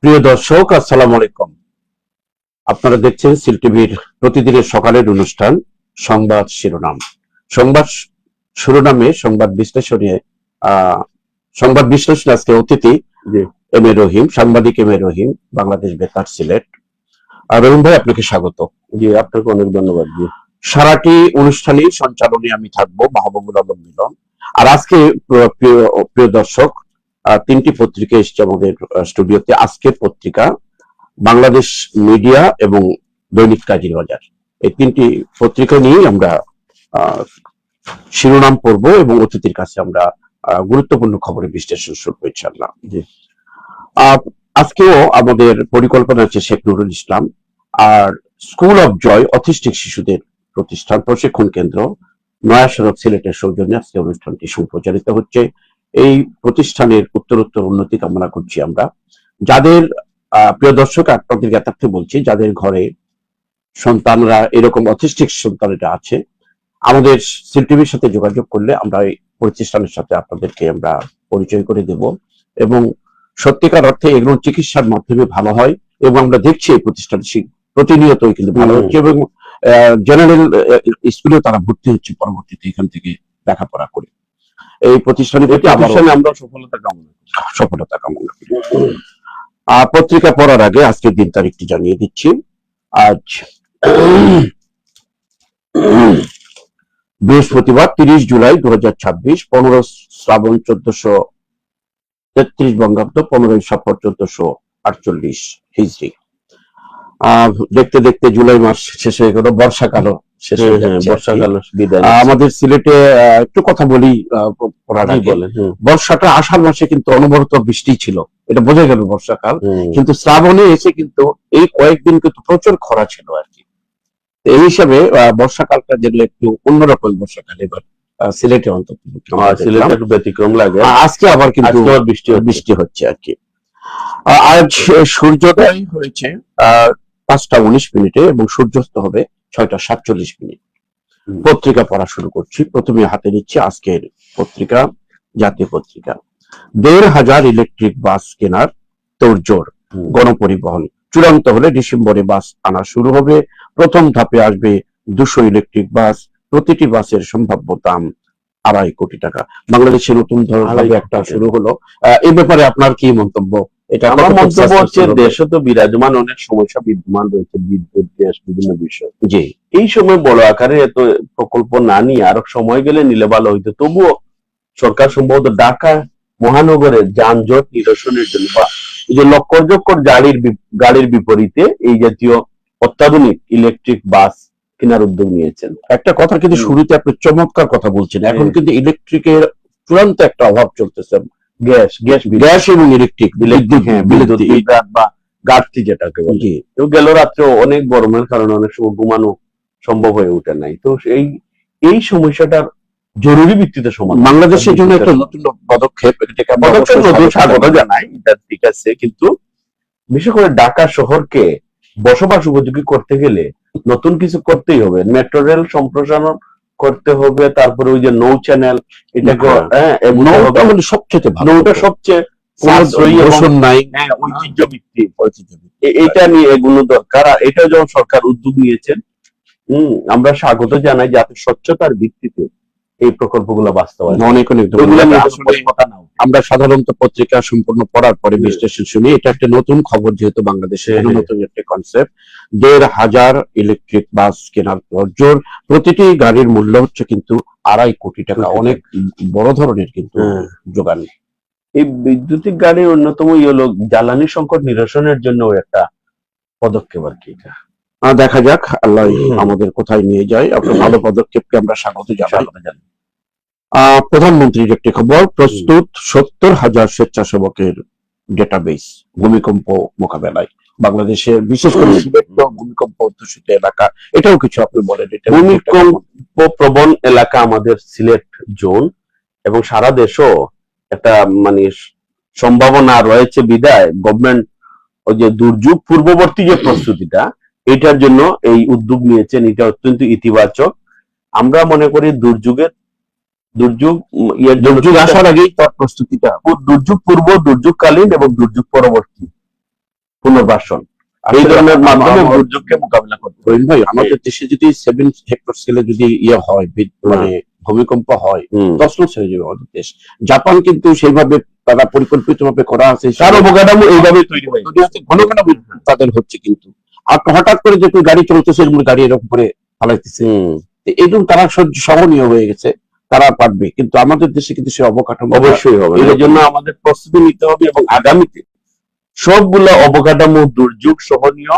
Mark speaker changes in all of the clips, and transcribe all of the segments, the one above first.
Speaker 1: প্রিয় দর্শক, আসসালামু আলাইকুম। আপনারা দেখছেন সিল টিভির প্রতিদিনের সকালের অনুষ্ঠান সংবাদ শিরোনাম। সংবাদ শিরোনামে সংবাদ বিশ্লেষণে আহ সংবাদ বিশ্লেষণ আজকে অতিথি এম এ রহিম, সাংবাদিক এম এ রহিম, বাংলাদেশ বেতার সিলেট। রহিম ভাই, আপনাকে স্বাগত।
Speaker 2: জি, আপনাকে অনেক ধন্যবাদ। জি,
Speaker 1: সারাটি অনুষ্ঠানে সঞ্চালনে আমি থাকবো, মাহবুবুল আলম মিলন। আর আজকে প্রিয় প্রিয় দর্শক, তিনটি পত্রিকা এসছে আমাদের স্টুডিওতে। আজকের পত্রিকা বাংলাদেশ মিডিয়া এবং দৈনিক কাজী বাজার, এই তিনটি পত্রিকা নিয়েই আমরা শিরোনাম পড়ব এবং অতিথির কাছে আমরা গুরুত্বপূর্ণ খবরের বিশ্লেষণ শুরু করব ইনশাআল্লাহ। জি, আজকেও আমাদের পরিকল্পনা আছে শেখ নুরুল ইসলাম আর স্কুল অফ জয় অটিস্টিক শিশুদের প্রতিষ্ঠান প্রশিক্ষণ কেন্দ্র নয়া সড়ক সিলেটের সৌজন্যে আজকে অনুষ্ঠানটি সম্প্রচারিত হচ্ছে। এই প্রতিষ্ঠানের উত্তরোত্তর উন্নতি কামনা করছি আমরা। যাদের প্রিয় দর্শক, আপনাদের জ্ঞাতার্থে বলছি, যাদের ঘরে সন্তানরা এরকম অটিস্টিক সন্তানরা আছে, আমাদের সিল টিভির সাথে যোগাযোগ করলে আমরা এই প্রতিষ্ঠানের সাথে আপনাদেরকে আমরা পরিচয় করে দেব এবং সত্যিকার অর্থে এগুলো চিকিৎসার মাধ্যমে ভালো হয় এবং আমরা দেখছি এই প্রতিষ্ঠান প্রতিনিয়তই কিন্তু ভালো হচ্ছে এবং জেনারেল স্কুলেও তারা ভর্তি হচ্ছে পরবর্তীতে এখান থেকে লেখাপড়া করে। এই প্রতিষ্ঠানে আমরা সফলতা কামনা করি। পত্রিকা পড়ার আগে আজকের দিন তারিখটি জানিয়ে দিচ্ছি। আজ বৃহস্পতিবার 30 জুলাই 2026, 15 শ্রাবণ 1433 বঙ্গাব্দ, 15 সফর 1448 হিজরি। দেখতে দেখতে জুলাই মাস শেষ হয়ে গেল, বর্ষাকালও শেষ হয়ে যাচ্ছে।
Speaker 2: বর্ষাকাল বিদায়।
Speaker 1: আমাদের সিলেটে একটু কথা বলি পড়ার আগে। বর্ষাটা আষাঢ় মাসে কিন্তু অনবরত বৃষ্টি ছিল, এটা বোঝা গেল বর্ষাকাল। কিন্তু শ্রাবণে এসে কিন্তু এই কয়েকদিন কিন্তু প্রচুর খরা ছিল আর কি। এই হিসাবে বর্ষাকালটা যেগুলো একটু অন্যরকম বর্ষাকাল এবার সিলেটে অন্তত
Speaker 2: সিলেটে একটু ব্যতিক্রম লাগে।
Speaker 1: আজকে আবার কিন্তু বৃষ্টি হচ্ছে আর কি। আজ সূর্যোদয় হয়েছে 5টা 19 এবং সূর্যাস্ত হবে 6টা 47। পত্রিকা পড়া শুরু করছি। প্রথমে হাতে নিচ্ছি আজকের পত্রিকা, জাতীয় পত্রিকা। 1,500 ইলেকট্রিক বাস কেনার তোড়জোড়, গণপরিবহন চূড়ান্ত হলে ডিসেম্বরে বাস আনা শুরু হবে। প্রথম ধাপে আসবে 200 ইলেকট্রিক বাস, প্রতিটি বাসের সম্ভাব্য দাম 2.5 কোটি টাকা। বাংলাদেশে নতুন ধরনের একটা শুরু হলো, এই ব্যাপারে আপনার কি মন্তব্য?
Speaker 2: এটা আমার মন্তব্য হচ্ছে, দেশে তো বিরাজমান অনেক সমস্যা বিদ্যমান রয়েছে, বিদ্যুৎ, গ্যাস, বিভিন্ন বিষয়।
Speaker 1: জি,
Speaker 2: এই সময় বড় আকারে এত প্রকল্প না নিয়ে আরো সময় গেলে নিলে ভালো হইতো। তবুও সরকার সম্ভবত ঢাকা মহানগরের যানজট নিরসনের জন্য বা এই যে লক্কর গাড়ির বিপরীতে এই জাতীয় অত্যাধুনিক ইলেকট্রিক বাস কেনার উদ্যোগ নিয়েছেন।
Speaker 1: একটা কথা কিন্তু শুরুতে আপনি চমৎকার কথা বলছেন। এখন কিন্তু ইলেকট্রিকের চূড়ান্ত একটা অভাব চলতেছে। গ্যাস এবং ইলেকট্রিক বিদ্যুৎ
Speaker 2: বা ঘাটতি যেটাকে বলি। তো গেল রাত্রে অনেক গরমের কারণে অনেক সময় ঘুমানো সম্ভব হয়ে ওঠে নাই। তো এই সমস্যাটার জরুরি ভিত্তিতে সমাধান
Speaker 1: বাংলাদেশের জন্য একটা নতুন পদক্ষেপ
Speaker 2: স্বাগত জানাই, এটা ঠিক আছে। কিন্তু বিশেষ করে ঢাকা শহরকে বসবাস উপযোগী করতে গেলে নতুন কিছু করতেই হবে। মেট্রো রেল সম্প্রসারণ করতে হবে, তারপরে ওই যে নৌ চ্যানেল, এটাকে
Speaker 1: সবচেয়ে ভালো,
Speaker 2: নৌটা সবচেয়ে এটা নিয়ে এগুলো দরকার। আর এটা যখন সরকার উদ্যোগ নিয়েছেন, আমরা স্বাগত জানাই, যাতে স্বচ্ছতার ভিত্তিতে এই প্রকল্পগুলো বাস্তবায়ন।
Speaker 1: অনেক আমরা সাধারণত পত্রিকা সম্পূর্ণ পড়ার পরে বিশ্লেষণ শুনি। এটা একটা নতুন খবর, যেহেতু বাংলাদেশে নতুন একটা কনসেপ্ট। 1,500 ইলেকট্রিক বাস কেনার তোড়জোড়, প্রতিটি গাড়ির মূল্য হচ্ছে কিন্তু 2.5 কোটি টাকা। অনেক বড় ধরনের কিন্তু যোগান।
Speaker 2: এই বৈদ্যুতিক গাড়ির অন্যতম হলো জ্বালানি সংকট নিরসনের জন্য একটা পদক্ষেপ আর কি। এটা
Speaker 1: দেখা যাক আল্লাহ আমাদের কোথায় নিয়ে যায়। আপনার ভালো পদক্ষেপকে আমরা স্বাগত জানাই। প্রধানমন্ত্রীর একটি খবর, প্রস্তুত 70,000 স্বেচ্ছাসেবক ডেটাবেস ভূমিকম্প মোকাবেলায়। বাংলাদেশে বিশেষ করে সিলেট ভূমিকম্প অধ্যুষিত এলাকা, এটাও কিছু আপনি বলেন।
Speaker 2: ভূমিকম্প প্রবণ এলাকা আমাদের সিলেট জোন, এবং সারা দেশও একটা মানে সম্ভাবনা রয়েছে বিধায় গভর্নমেন্ট ওই যে দুর্যোগ পূর্ববর্তী যে প্রস্তুতিটা, এটার জন্য এই উদ্যোগ নিয়েছেন। এটা অত্যন্ত ইতিবাচক। আমরা মনে করি দুর্যোগ আসার আগেই তার প্রস্তুতিটা, দুর্যোগ পূর্ব, দুর্যোগকালীন এবং দুর্যোগ পরবর্তী পুনর্বাসন, এই ধরনের মাধ্যমে দুর্যোগকে মোকাবিলা করতে হবে।
Speaker 1: রহিম ভাই, আমাদের দেশে যদি 7 হেক্টর স্কেলে যদি হয় মানে ভূমিকম্প হয়, তছনছ হয়ে যাবে আমাদের দেশ। জাপান কিন্তু সেইভাবে তারা পরিকল্পিতভাবে করা আছে,
Speaker 2: তার অবকাঠামো এইভাবে তৈরি হয়,
Speaker 1: ঘন ঘন তাদের হচ্ছে। কিন্তু আর হঠাৎ করে যে গাড়ি চলতেছে, গাড়ি এরকম করে ফালাইতেছে, এইরকম তারা সহনীয় হয়ে গেছে, তারা পারবে। কিন্তু আমাদের দেশে কিন্তু সে অবকাঠামো
Speaker 2: অবশ্যই হবে। এর জন্য আমাদের প্রস্তুতি নিতে হবে এবং আগামীতে সবগুলো অবকাঠামো দুর্যোগ সহনীয়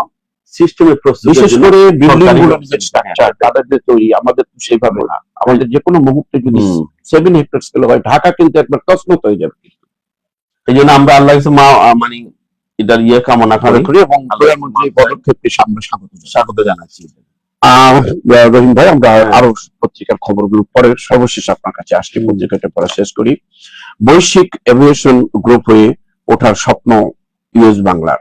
Speaker 2: সিস্টেমের প্রস্তুতি,
Speaker 1: বিশেষ করে বিল্ডিং গুলো স্ট্রাকচার তাদের যে তৈরি, আমাদের তো সেইভাবে না। আমাদের যে কোনো মুহূর্তে যদি 7 হেক্টর স্কেল হয়, ঢাকা কিন্তু একবার তছনছ হয়ে যাবে।
Speaker 2: এই জন্য আমরা আল্লাহ মানে এটার কামনা
Speaker 1: করি এবং প্রধানমন্ত্রীর পদক্ষেপকে আমরা স্বাগত জানাচ্ছি। রহিম ভাই, আমরা আরো পত্রিকার খবরগুলো পরে সর্বশেষ আপনার কাছে আসছি। পত্রিকাটা পড়া শেষ করি। বৈশ্বিক এভিয়েশন গ্রুপ হয়ে ওঠার স্বপ্ন ইউএস বাংলার,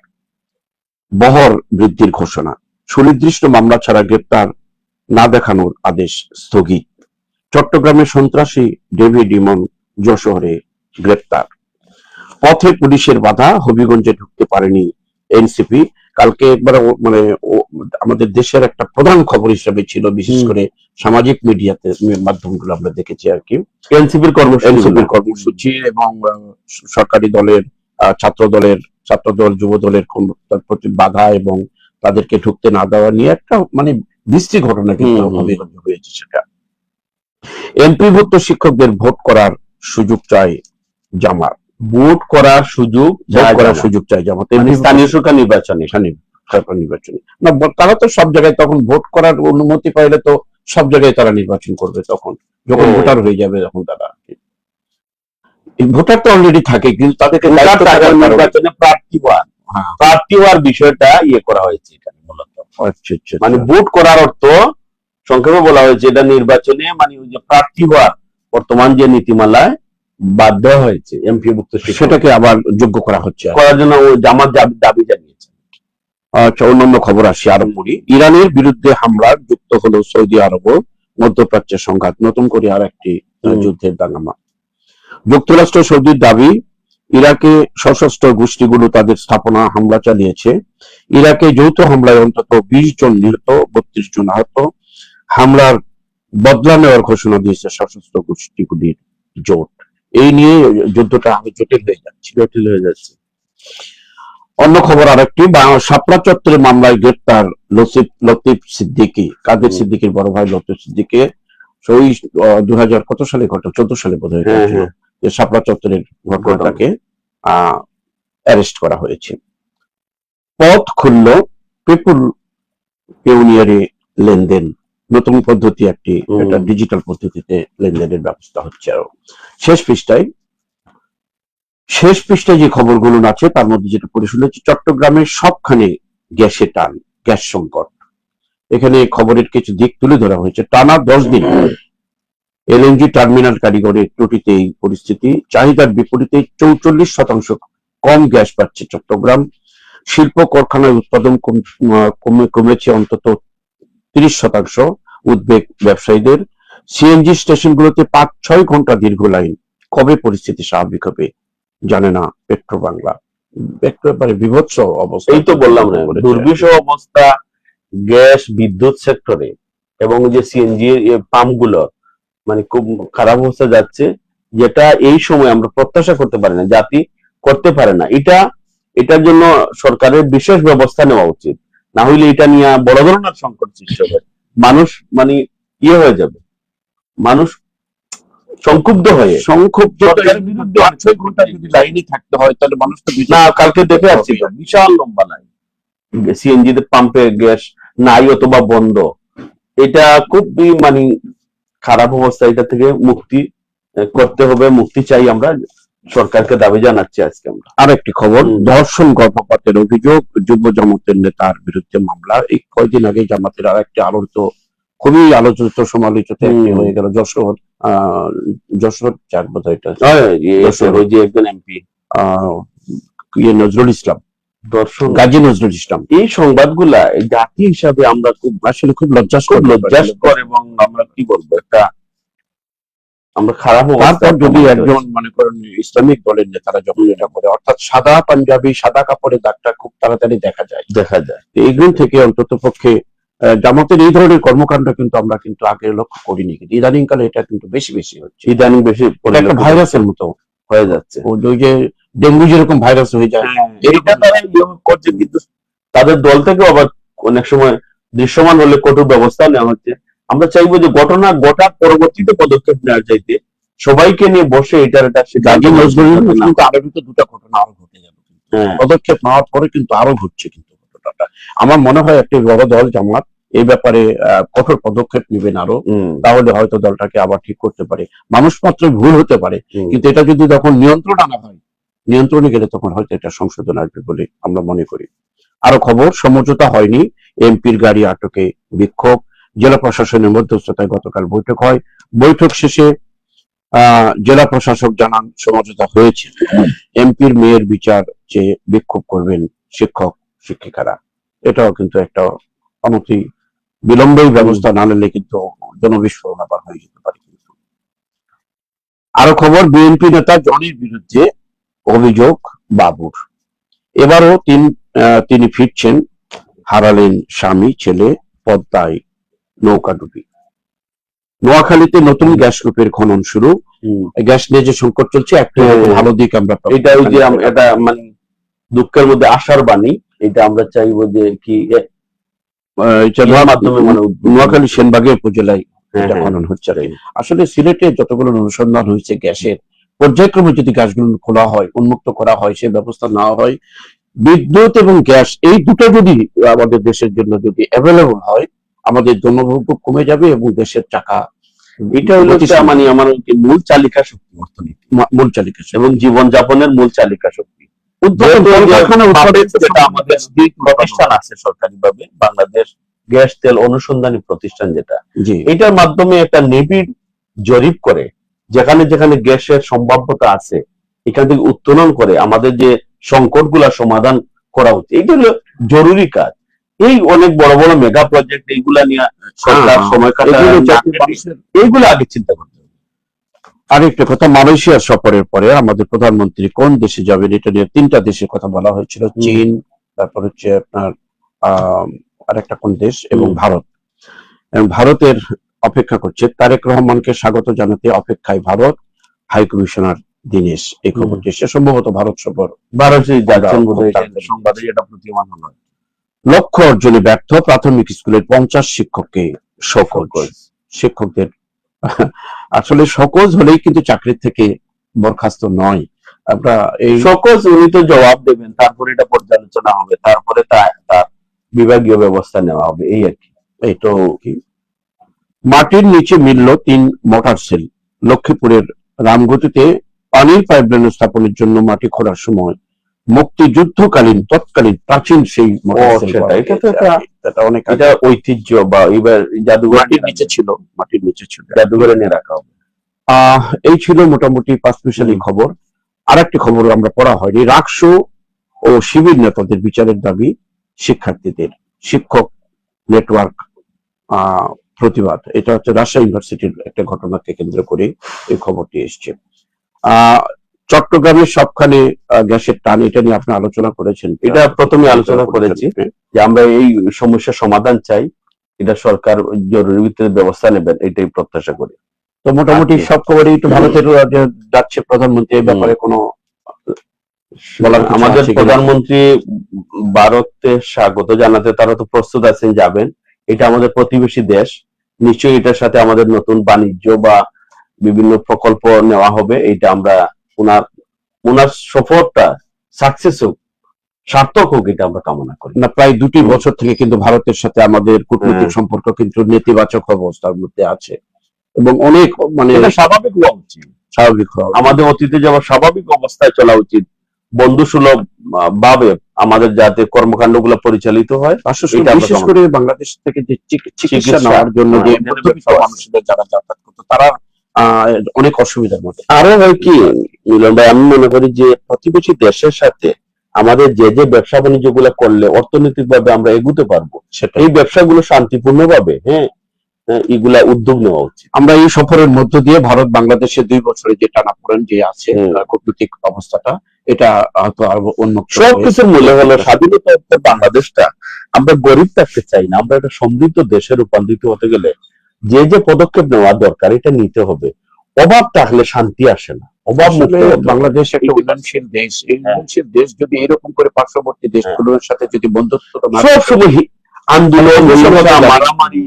Speaker 1: বহর বৃদ্ধির ঘোষণা, সুনির্দিষ্ট মামলা ছাড়া গ্রেপ্তার না দেখানোর আদেশ স্থগিত, চট্টগ্রামের সন্ত্রাসী ডেভিড ইমন যশোরে গ্রেপ্তার, পথে পুলিশের বাধা, হবিগঞ্জে ঢুকতে পারেনি এনসিপি। কালকে একবার মানে আমাদের দেশের একটা প্রধান খবর হিসেবে ছিল, বিশেষ করে সামাজিক মিডিয়াতে মাধ্যমগুলো আমরা দেখেছি আর কি, এনসিপির কর্মসূচি এবং সরকারি দলের ছাত্রদল যুব দলের প্রতি বাধা এবং তাদেরকে ঢুকতে না দেওয়া নিয়ে একটা মানে বিশ্রী ঘটনা কিন্তু হবিগঞ্জে হয়েছে। সেটা এমপিভুক্ত শিক্ষকদের ভোট করার সুযোগ চায় জামাত,
Speaker 2: ভোট করার সুযোগ
Speaker 1: চায় জামাত
Speaker 2: স্থানীয় সরকার নির্বাচনে
Speaker 1: না। তারা তো সব জায়গায় তখন ভোট করার অনুমতি পাইলে তো সব জায়গায় তারা নির্বাচন করবে, তখন যখন ভোটার হয়ে যাবে তখন তারা। ভোটার তো অলরেডি থাকে, কিন্তু তাদেরকে
Speaker 2: নির্বাচনে প্রার্থী হওয়ার বিষয়টা করা হয়েছে এখানে মূলত। মানে ভোট করার অর্থ সংক্ষেপে বলা হয়েছে, এটা নির্বাচনে মানে ওই যে প্রার্থী হওয়ার বর্তমান যে নীতিমালায় বাধ্য হয়েছে এমপিভুক্ত,
Speaker 1: সেটাকে আবার যোগ্য করা হচ্ছে
Speaker 2: করার জন্য জামাত দাবি জানিয়েছে।
Speaker 1: আচ্ছা, অন্যান্য খবর আসি আরো পড়ি। ইরানের বিরুদ্ধে হামলার যুক্ত হলো সৌদি আরব, মধ্যপ্রাচ্যের সংঘাত, নতুন করে আর একটি যুদ্ধের দাঙ্গামা। যুক্তরাষ্ট্র সৌদির দাবি, ইরাকে সশস্ত্র গোষ্ঠীগুলো তাদের স্থাপনা হামলা চালিয়েছে। ইরাকে যৌথ হামলায় অন্তত 20 জন নিহত, 32 জন আহত। হামলার বদলা নেওয়ার ঘোষণা দিয়েছে সশস্ত্র গোষ্ঠীগুলির জোট। এই নিয়ে যুদ্ধটা আরো জটিল হয়ে যাচ্ছে। অন্য খবর আরেকটি, শাপলা চত্বরে মামলায় গ্রেপ্তার লতিফ সিদ্দিকী, কাদের সিদ্দিকীর বড় ভাই লতিফ সিদ্দিকী। ওই 2000 কত সালে ঘটে, 14 সালে বোধ হয় যে শাপলা চত্বরের ঘটনাটাকে অ্যারেস্ট করা হয়েছে। পথ খুলল পিপুল পিওনিয়ারে লেনদেন, নতুন পদ্ধতি, একটি এটা ডিজিটাল পদ্ধতিতে লেনদেনের ব্যবস্থা হচ্ছে। আরো শেষ পৃষ্ঠায় যে খবরগুলো আছে তার মধ্যে যেটা পড়ে শুনেছি, চট্টগ্রামের সবখানে গ্যাসে টান, গ্যাস সংকট। এখানে খবরের কিছু দিক তুলে ধরা হয়েছে। টানা 10 দিন এলএনজি টার্মিনাল কারিগরের ত্রুটিতে এই পরিস্থিতি, চাহিদার বিপরীতে 44% কম গ্যাস পাচ্ছে চট্টগ্রাম। শিল্প কারখানায় উৎপাদন কমেছে অন্তত 30%, উদ্বেগ ব্যবসায়ীদের। সিএনজি স্টেশনগুলোতে 5-6 ঘন্টা দীর্ঘ লাইন, কবে পরিস্থিতি স্বাভাবিক হবে জানে না পেট্রো বাংলা। একেবারে বিভৎস অবস্থা,
Speaker 2: এই তো বললাম না, দুর্বিষহ অবস্থা গ্যাস বিদ্যুৎ সেক্টরে, এবং যে সিএনজি পাম্প গুলো মানে খুব খারাপ অবস্থা যাচ্ছে, যেটা এই সময় আমরা প্রত্যাশা করতে পারি না, জাতি করতে পারে না। এটার জন্য সরকারের বিশেষ ব্যবস্থা নেওয়া উচিত, না হইলে এটা নিয়ে বড় ধরনের সংকট সৃষ্টি হবে। মানুষ মানে হয়ে যাবে, মানুষ সংক্ষুব্ধ
Speaker 1: বিরুদ্ধে 8-6 ঘন্টা যদি লাইনে থাকতে হয় তাহলে মানুষ তো
Speaker 2: না। কালকে দেখে আসছি বিশাল লম্বা লাইন, সিএনজি পাম্পে গ্যাস নাই অথবা বন্ধ। এটা খুবই মানে খারাপ অবস্থা, এটা থেকে মুক্তি করতে হবে, মুক্তি চাই আমরা, সরকারকে দাবি জানাচ্ছি আজকে আমরা।
Speaker 1: আরেকটি খবর, ধর্ষণ গর্ভপাতের অভিযোগ, যুব জামাতের নেতার বিরুদ্ধে মামলা। এই কয়েকদিন আগে জামাতের আর একটি খুবই আলোচিত সমালোচিত হয়ে গেল, যশোর চার বোধ হয়,
Speaker 2: একজন এমপি
Speaker 1: নজরুল ইসলাম, গাজী নজরুল ইসলাম।
Speaker 2: এই সংবাদগুলা জাতি হিসাবে আমরা আসলে খুব লজ্জাস্কর এবং আমরা কি বলবো, একটা আমরা খারাপ
Speaker 1: তারপর যদি একজন মনে করেন ইসলামিক দলের নেতারা যখন এটা করে, অর্থাৎ সাদা পাঞ্জাবি সাদা কাপড়ের দাগটা খুব তাড়াতাড়ি দেখা যায়।
Speaker 2: তো
Speaker 1: এইগুলো থেকে অন্তত পক্ষে জামাতের এই ধরনের কর্মকাণ্ড কিন্তু আমরা কিন্তু আগে লক্ষ্য করিনি, কিন্তু ইদানিং কালে এটা কিন্তু বেশি বেশি হচ্ছে।
Speaker 2: ইদানিং বেশি
Speaker 1: এটা একটা ভাইরাসের মতো
Speaker 2: হয়ে যাচ্ছে।
Speaker 1: ওই যে ডেঙ্গু যেরকম ভাইরাস হয়ে যায়,
Speaker 2: এইটা তারা নিয়ম করছে, কিন্তু তাদের দল থেকে আবার অনেক সময় দৃশ্যমান হলে কঠোর ব্যবস্থা নেওয়া হচ্ছে। আমরা চাইবো যে ঘটনা ঘটার পরবর্তীতে পদক্ষেপ নেওয়ার চাইতে সবাইকে নিয়ে বসে এটার একটা
Speaker 1: গাজী নজরুল কিন্তু আরো দুটো ঘটনা আরো ঘটে যাবে, পদক্ষেপ নেওয়ার পরে কিন্তু আরো ঘটছে কিন্তু ঘটনাটা। আমার মনে হয় একটি বড় দল জামাত এই ব্যাপারে কঠোর পদক্ষেপ নেবেন আরো, তাহলে হয়তো দলটাকে আবার ঠিক করতে পারে। মানুষ মাত্র ভুল হতে পারে, কিন্তু এটা যদি তখন নিয়ন্ত্রণ আনা হয়, নিয়ন্ত্রণে গেলে তখন হয়তো এটা সংশোধন আসবে বলে আমরা মনে করি। আরো খবর, সমঝোতা হয়নি, এমপির গাড়ি আটকে বিক্ষোভ, জেলা প্রশাসনের মধ্যস্থতায় গতকাল বৈঠক হয়। বৈঠক শেষে জেলা প্রশাসক জানান সমঝোতা হয়েছে, এমপির মেয়ের বিচার চেয়ে বিক্ষোভ করবেন শিক্ষক শিক্ষিকারা। এটাও কিন্তু একটা অনতি বিলম্বেই ব্যবস্থা না নিলে কিন্তু জনবিস্ফোরণ আবার হয়ে যেতে পারে। আরো খবর, বিএনপি নেতা জনির বিরুদ্ধে অভিযোগ বাবুর, এবারও তিনি ফিরছেন, হারালেন স্বামী ছেলে, পদ্মায় নৌকাডুবি। নোয়াখালীতে নতুন গ্যাস লুপের খনন শুরু, গ্যাস নিয়ে যে সংকট চলছে একটা ভালো দিক আমরা,
Speaker 2: এটা ওই যে এটা মানে দুঃখের মধ্যে আশার বাণী। এটা আমরা চাইবো যে কি মাধ্যমে মানে
Speaker 1: নোয়াখালী সেনবাগের উপজেলায় এটা খনন হচ্ছে। আসলে সিলেটে যতগুলো অনুসন্ধান হয়েছে গ্যাসের, পর্যায়ক্রমে যদি গ্যাসগুলো খোলা হয়, উন্মুক্ত করা হয়, সে ব্যবস্থা নেওয়া হয়, বিদ্যুৎ এবং গ্যাস এই দুটো যদি আমাদের দেশের জন্য যদি অ্যাভেলেবল হয়, আমাদের জনভোগ কমে যাবে এবং দেশের চাকা,
Speaker 2: এটা হলো মানে আমার মূল চালিকা শক্তি, অর্থনীতি
Speaker 1: মূল চালিকা
Speaker 2: এবং জীবনযাপনের মূল চালিকা শক্তি। আমাদের প্রতিষ্ঠান আছে সরকারিভাবে, বাংলাদেশ গ্যাস তেল অনুসন্ধানী প্রতিষ্ঠান, যেটা এটার মাধ্যমে একটা নিবিড় জরিপ করে যেখানে যেখানে গ্যাসের সম্ভাব্যতা আছে এখান থেকে উত্তোলন করে আমাদের যে সংকটগুলা সমাধান করা উচিত। এইটা হলো জরুরি কাজ। এই অনেক বড় বড় মেগা প্রজেক্ট এইগুলা নিয়ে সরকার সময় কাটায়, এইগুলো আগে চিন্তা করতে হবে।
Speaker 1: আরেকটা কথা, মালয়েশিয়া সফরের পরে আমাদের প্রধানমন্ত্রী কোন দেশে যাবেন এটা নিয়ে 3টা দেশের কথা বলা হয়েছিল, চীন, তারপর হচ্ছে আপনার আরেকটা কোন দেশ, এবং ভারত। এবং ভারতের অপেক্ষা করছে, তারেক রহমানকে স্বাগত জানাতে অপেক্ষায় ভারত, হাই কমিশনার দীনেশ। এই খবরটি সে সম্ভবত ভারত সফর,
Speaker 2: সংবাদে এটা প্রতিমান হলো।
Speaker 1: লক্ষ্য অর্জনে ব্যর্থ, প্রাথমিক স্কুলের 50 শিক্ষককে শোকজ। শিক্ষকদের আসলে শোকজ হলেই কিন্তু চাকরির থেকে বরখাস্ত নয়। আমরা এই
Speaker 2: শোকজ উনি তো জবাব দেবেন, তারপরে এটা পর্যালোচনা হবে, তারপরে তার বিভাগীয় ব্যবস্থা নেওয়া হবে, এই আর কি।
Speaker 1: এই তো কি, মাটির নিচে মিলল 3 মোটর সেল। লক্ষ্মীপুরের রামগতিতে পানির পাইপলাইন স্থাপনের জন্য মাটি খোঁড়ার সময় মুক্তিযুদ্ধকালীন তৎকালীন প্রাচীন সেই
Speaker 2: এটা ঐতিহ্য বা এবার জাদুঘরের নিচে ছিল,
Speaker 1: মাটির নিচে ছিল,
Speaker 2: জাদুঘরে নিয়ে রাখা হবে।
Speaker 1: এই ছিল মোটামুটি 5 স্পেশালি খবর। আরেকটি খবর আমরা পড়া হয়নি, রাকসু ও শিবির নেতাদের বিচারের দাবি শিক্ষার্থীদের, শিক্ষক নেটওয়ার্ক প্রতিবাদ। এটা হচ্ছে রাজশাহী ইউনিভার্সিটির একটা ঘটনাকে কেন্দ্র করে এই খবরটি এসছে। চট্টগ্রামের সবখানে গ্যাসের টান, এটা নিয়ে আপনি আলোচনা করেছেন।
Speaker 2: এটা প্রথমে আলোচনা করেছি যে আমরা এই সমস্যার সমাধান চাই, এটা সরকার জরুরি ভিত্তিতে ব্যবস্থা নেবেন, এটাই প্রত্যাশা করি।
Speaker 1: তো মোটামুটি সব খবরই একটু ভারতের যাচ্ছে প্রধানমন্ত্রী, এই ব্যাপারে কোনো
Speaker 2: আমাদের প্রধানমন্ত্রী ভারতে স্বাগত জানাতে তারা তো প্রস্তুত আছেন, যাবেন। এটা আমাদের প্রতিবেশী দেশ, নিশ্চয়ই এটার সাথে আমাদের নতুন বাণিজ্য বা বিভিন্ন প্রকল্প নেওয়া হবে। এটা আমরা ওনার সফরটা সাকসেস হোক, সার্থক হোক, এটা আমরা কামনা করি।
Speaker 1: না, প্রায় 2টি বছর থেকে কিন্তু ভারতের সাথে আমাদের কূটনৈতিক সম্পর্ক কিন্তু নেতিবাচক অবস্থার মধ্যে আছে এবং অনেক মানে
Speaker 2: স্বাভাবিক হওয়া উচিত, আমাদের অতীতে যেমন স্বাভাবিক অবস্থায় চলা উচিত, বন্ধুসুলভ ভাবে আমাদের যাতে কর্মকাণ্ডগুলো পরিচালিত হয়।
Speaker 1: বিশেষ করে বাংলাদেশ থেকে যে চিকিৎসা নেওয়ার জন্য যে মানুষদের যারা যাতায়াত করতো তারা অনেক অসুবিধার মধ্যে।
Speaker 2: আরো হয় কি মিলন ভাই, আমি মনে করি যে প্রতিবেশী দেশের সাথে আমাদের যে যে ব্যবসা বাণিজ্য গুলা করলে অর্থনৈতিক ভাবে আমরা এগুতে পারবো, এই ব্যবসাগুলো শান্তিপূর্ণ ভাবে এগুলা উদ্যোগ নেওয়া উচিত।
Speaker 1: আমরা এই সফরের মধ্য দিয়ে ভারত বাংলাদেশের 2 বছরে যে টানাপোড়েন যে আছে কূটনৈতিক অবস্থাটা, এটা হয়তো আরো উন্মুক্ত
Speaker 2: সবকিছুর মূল্য হলো স্বাধীনতা বাংলাদেশটা আমরা গরিব থাকতে চাই না, আমরা একটা সমৃদ্ধ দেশে রূপান্তরিত হতে গেলে যে যে পদক্ষেপ নেওয়া দরকার এটা নিতে হবে। অভাব থাকলে শান্তি আসে না, অভাব
Speaker 1: আসলে বাংলাদেশ একটা উন্নয়নশীল দেশ, এই উন্নয়নশীল দেশ যদি এরকম করে পার্শ্ববর্তী দেশগুলোর সাথে যদি বন্ধুত্ব
Speaker 2: সবসময় আন্দোলন মারামারি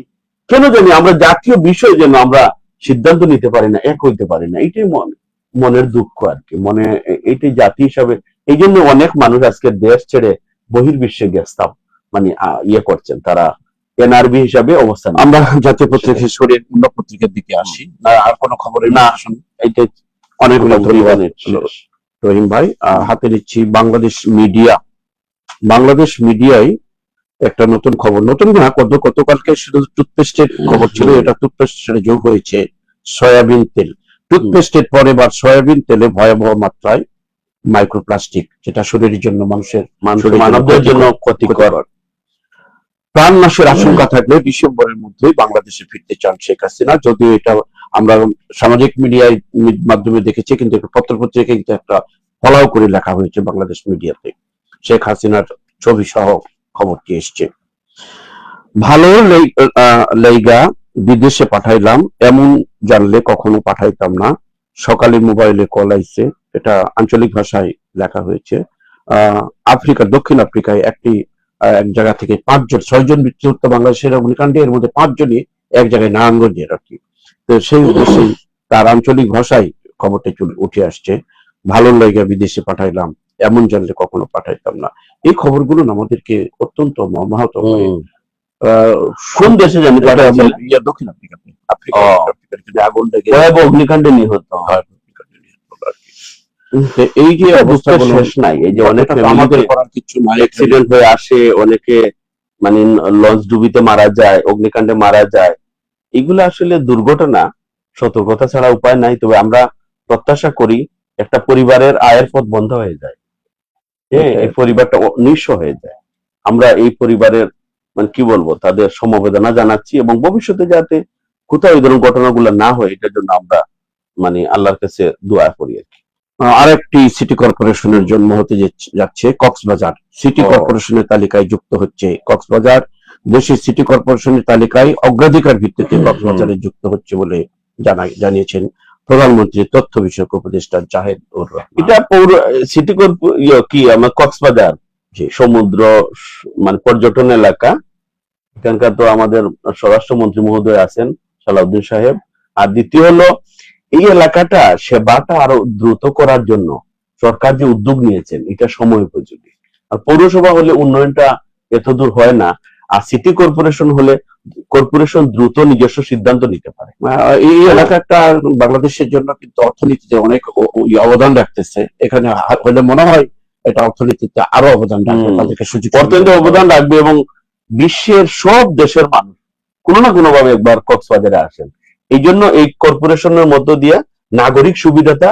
Speaker 2: কেন জানি আমরা জাতীয় বিষয় যেন আমরা সিদ্ধান্ত নিতে পারি না, এক হইতে পারি না, এটাই মনের দুঃখ আর কি। মনে এইটাই জাতি হিসাবে এই জন্য অনেক মানুষ আজকে দেশ ছেড়ে বহির্বিশ্বে গেস্তাম মানে ইয়ে করছেন, তারা এনআরবি হিসাবে অবস্থান।
Speaker 1: আমরা জাতীয় পত্রিকা সরিয়ে অন্য পত্রিকার দিকে আসি, আর কোনো খবরে
Speaker 2: না,
Speaker 1: এটা অনেকগুলো রহিম ভাই হাতে নিচ্ছি বাংলাদেশ মিডিয়া। বাংলাদেশ মিডিয়ায় একটা নতুন খবর, নতুন না, গতকালকে শুধু টুথপেস্টের খবর ছিল, এটা টুথপেস্টের যোগ হয়েছে সয়াবিন তেল। টুথপেস্টের পরে এবার সয়াবিন তেলে ভয়াবহ মাত্রায় মাইক্রোপ্লাস্টিক, যেটা শরীরের জন্য মানবদের জন্য ক্ষতিকর। প্রাণনাশের আশঙ্কা থাকলে ডিসেম্বরের মধ্যেই বাংলাদেশে ফিরতে চান শেখ হাসিনা। যদিও এটা আমরা সামাজিক মিডিয়ায় মাধ্যমে দেখেছি, কিন্তু পত্র পত্রিকায় কিন্তু একটা ফলাও করে লেখা হয়েছে বাংলাদেশ মিডিয়াতে, শেখ হাসিনার ছবি সহ খবরটি এসছে। ভালো লেগা বিদেশে পাঠাইলাম, এমন জানলে কখনো পাঠাইতাম না, সকালে মোবাইলে কল আইছে। এটা আঞ্চলিক ভাষায় লেখা হয়েছে। দক্ষিণ আফ্রিকায় এক জায়গা থেকে 6জন মৃত্যুত বাংলাদেশের অগ্নিকাণ্ডে, এর মধ্যে 5 জনই এক জায়গায় নারায়ণগঞ্জের আর কি। তো সেই উদ্দেশ্যে তার আঞ্চলিক ভাষায় খবরটা উঠে আসছে, ভালো লেগা বিদেশে পাঠাইলাম, এমন জানলে কখনো পাঠাইতাম না। এই খবরগুলো আমাদেরকে অত্যন্ত মর্মাহত করে।
Speaker 2: কোন দেশে জানি
Speaker 1: দক্ষিণ আফ্রিকাতে, আগুন লেগে
Speaker 2: অগ্নিকাণ্ডে নিহত হয়।
Speaker 1: এই যে অবস্থা
Speaker 2: শেষ নাই, এই যে অনেক
Speaker 1: আমাদের করার কিছু নাই,
Speaker 2: অ্যাক্সিডেন্ট হয়ে আসে, অনেকে মানে লঞ্চ ডুবিতে মারা যায়, অগ্নিকাণ্ডে মারা যায়, এগুলো আসলে দুর্ঘটনা, সতর্কতা ছাড়া উপায় নাই। তবে আমরা প্রত্যাশা করি একটা পরিবারের আয়ের পথ বন্ধ হয়ে যায়, এই পরিবারটা নিঃস্ব হয়ে যায়। আমরা এই পরিবারের মানে কি বলবো, তাদের সমবেদনা জানাচ্ছি এবং ভবিষ্যতে যাতে কোথাও এই ধরনের ঘটনাগুলো না হয় এটার জন্য আমরা মানে আল্লাহর কাছে দোয়া করি আর কি।
Speaker 1: আরেকটি সিটি কর্পোরেশনের জন্ম হতে যাচ্ছে কক্সবাজার। সিটি কর্পোরেশনের তালিকায় যুক্ত হচ্ছে কক্সবাজার। দেশের সিটি কর্পোরেশনের তালিকায় অগ্রাধিকার ভিত্তিতে কক্সবাজারে যুক্ত হচ্ছে বলে জানিয়েছেন প্রধানমন্ত্রীর তথ্য বিষয়ক উপদেষ্টা জাহেদ উর রহমান।
Speaker 2: এটা পৌর সিটি কি আমার কক্সবাজার যে সমুদ্র মানে পর্যটন এলাকা, এখানকার তো আমাদের স্বরাষ্ট্রমন্ত্রী মহোদয় আছেন সালাউদ্দিন সাহেব। আর দ্বিতীয় হলো এই এলাকাটা সেবাটা আরো দ্রুত করার জন্য সরকার যে উদ্যোগ নিয়েছেন এটা সময় উপযোগী। আর পৌরসভা হলে উন্নয়নটা এত দূর হয় না, আর সিটি কর্পোরেশন হলে কর্পোরেশন দ্রুত নিজস্ব সিদ্ধান্ত নিতে পারে।
Speaker 1: এই এলাকাটা বাংলাদেশের জন্য কিন্তু অর্থনীতিতে অনেক অবদান রাখতেছে, এখানে হলে মনে হয় এটা অর্থনীতিতে আরো অবদান রাখবে, তাদেরকে সুযোগ
Speaker 2: অর্থনীতি অবদান রাখবে এবং বিশ্বের সব দেশের মানুষ কোনো না কোনো ভাবে একবার কক্সবাজারে আসেন। এই জন্য এই কর্পোরেশনের মধ্য দিয়ে নাগরিক সুবিধাটা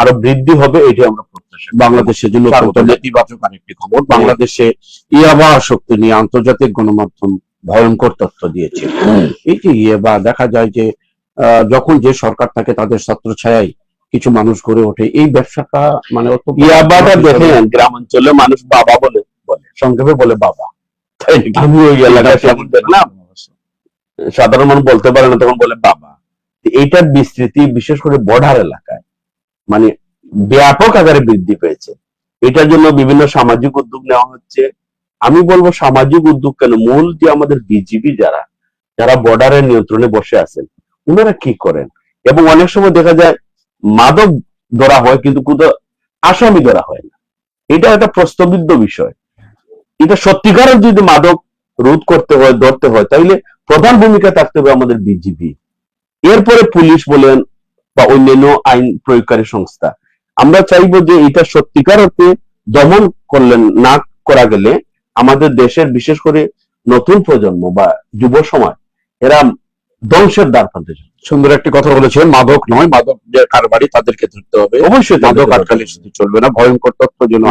Speaker 2: আরো বৃদ্ধি হবে, এটি আমরা প্রত্যাশা।
Speaker 1: বাংলাদেশের জন্য নেতিবাচক আরেকটি খবর, বাংলাদেশে ইয়াবা আসক্তি নিয়ে আন্তর্জাতিক গণমাধ্যম ভয়ঙ্কর তথ্য দিয়েছে। এই যে ইয়াবা, দেখা যায় যে যখন যে সরকার থাকে তাদের ছত্রছায়ায় কিছু মানুষ গড়ে ওঠে এই ব্যবসাটা, মানে
Speaker 2: ইয়াবাটা দেখেন গ্রামাঞ্চলে মানুষ বাবা বলে সংক্ষেপে বলে বাবা। আমি ওই এলাকায় দেখলাম সাধারণ মানুষ বলতে পারে না, তখন বলে বাবা। এইটার বিস্তৃতি বিশেষ করে বর্ডার এলাকায় মানে ব্যাপক আকারে বৃদ্ধি পেয়েছে। এটার জন্য বিভিন্ন সামাজিক উদ্যোগ নেওয়া হচ্ছে। আমি বলবো সামাজিক উদ্যোগ কেন, মূল যে আমাদের বিজিবি যারা বর্ডারের নিয়ন্ত্রণে বসে আছেন ওনারা কি করেন, এবং অনেক সময় দেখা যায় মাদক ধরা হয় কিন্তু কোথাও আসামি ধরা হয় না। এটা একটা প্রশ্নবিদ্ধ বিষয়। এটা সত্যিকারের যদি মাদক রোধ করতে হয়, ধরতে হয়, তাইলে প্রধান ভূমিকা থাকতে হবে আমাদের বিজিবি, এরপরে পুলিশ বলেন বা অন্যান্য আইন প্রয়োগকারী সংস্থা। আমরা চাইবো যে এটা সত্যিকার অর্থে দমন করলেন না করা গেলে আমাদের দেশের বিশেষ করে নতুন প্রজন্ম বা যুব সমাজ এরা ধ্বংসের দ্বার প্রান্তে চলে।
Speaker 1: সুন্দর একটি কথা বলেছেন, মাদক নয়, মাদক যে কারবারি তাদেরকে ধরতে হবে,
Speaker 2: অবশ্যই
Speaker 1: মাদক
Speaker 2: তাদেরকে
Speaker 1: আটকালে শুধু চলবে না, ভয়ঙ্কর তথ্য যেন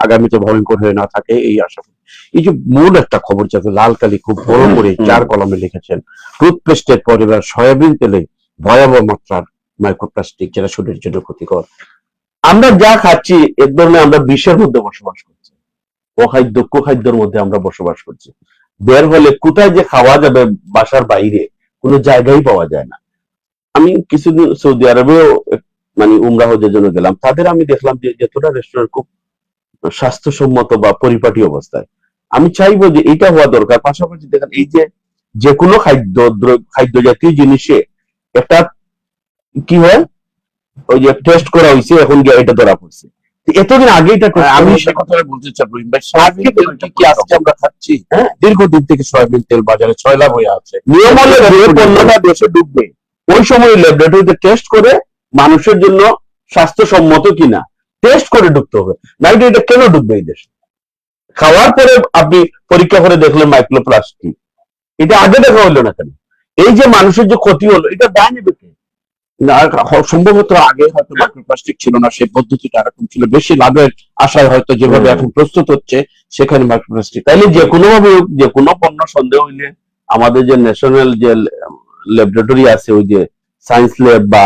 Speaker 1: আগামীতে ভয়ঙ্কর হয়ে না থাকে এই আশা করি। এই যে মূল একটা খবর যাতে লাল কালি খুব বড় করে 4 কলমে লিখেছেন, টুথপেস্টের পর এবার সয়াবিন তেলে ভয়াবহ মাত্রার মাইক্রোপ্লাস্টিক যেটা শরীরের জন্য ক্ষতিকর।
Speaker 2: আমরা যা খাচ্ছি এক ধরনের আমরা বিষের মধ্যে বসবাস করছি, অখাদ্য কুখাদ্যের মধ্যে আমরা বসবাস করছি। বের হলে কোথায় যে খাওয়া যাবে বাসার বাইরে কোনো জায়গায় পাওয়া যায় না। আমি কিছুদিন সৌদি আরবেও মানে উমরা হজের জন্য গেলাম, তাদের আমি দেখলাম যে যতটা রেস্টুরেন্ট খুব স্বাস্থ্যসম্মত বা পরিপাটি অবস্থায়। আমি চাইবো যে এটা হওয়া দরকার। পাশাপাশি দেখেন এই যে কোনো খাদ্য জাতীয় জিনিসে একটা কি হয়, ওই যে টেস্ট করা হয়েছে এখন গিয়ে এটা ধরা পড়ছে। এতদিন আগে এটা
Speaker 1: আমি সে কথাটা বলতে চাই রহিম ভাই, সয়াবিন তেল কি আজকে আমরা খাচ্ছি? দীর্ঘদিন থেকে সয়াবিন তেল বাজারে ছয়লাভ হয়ে আছে।
Speaker 2: নিয়ম হলে যে পণ্যটা দেশে ঢুকবে ওই সময় ল্যাবরেটরিতে টেস্ট করে মানুষের জন্য স্বাস্থ্যসম্মত কিনা টেস্ট করে ঢুকতে হবে, না এটা কেন ঢুকবে এই দেশে? খাওয়ার পরে আপনি পরীক্ষা করে দেখলেন মাইক্রোপ্লাস্টিক, এটা আগে দেখা হলো না কেন? এই যে মানুষের যে ক্ষতি হলো এটা দায় নেবে কে?
Speaker 1: না, সম্ভবত আগে হয়তো মাইক্রোপ্লাস্টিক ছিল না, সেই পদ্ধতিটা এরকম ছিল, বেশি লাভের আশায় হয়তো যেভাবে এখন প্রস্তুত হচ্ছে সেখানে মাইক্রোপ্লাস্টিক।
Speaker 2: তাইলে যে কোনো ভাবে যে কোনো পণ্য সন্দেহ হইলে আমাদের যে ন্যাশনাল যে ল্যাবরেটরি আছে, ওই যে সায়েন্স ল্যাব বা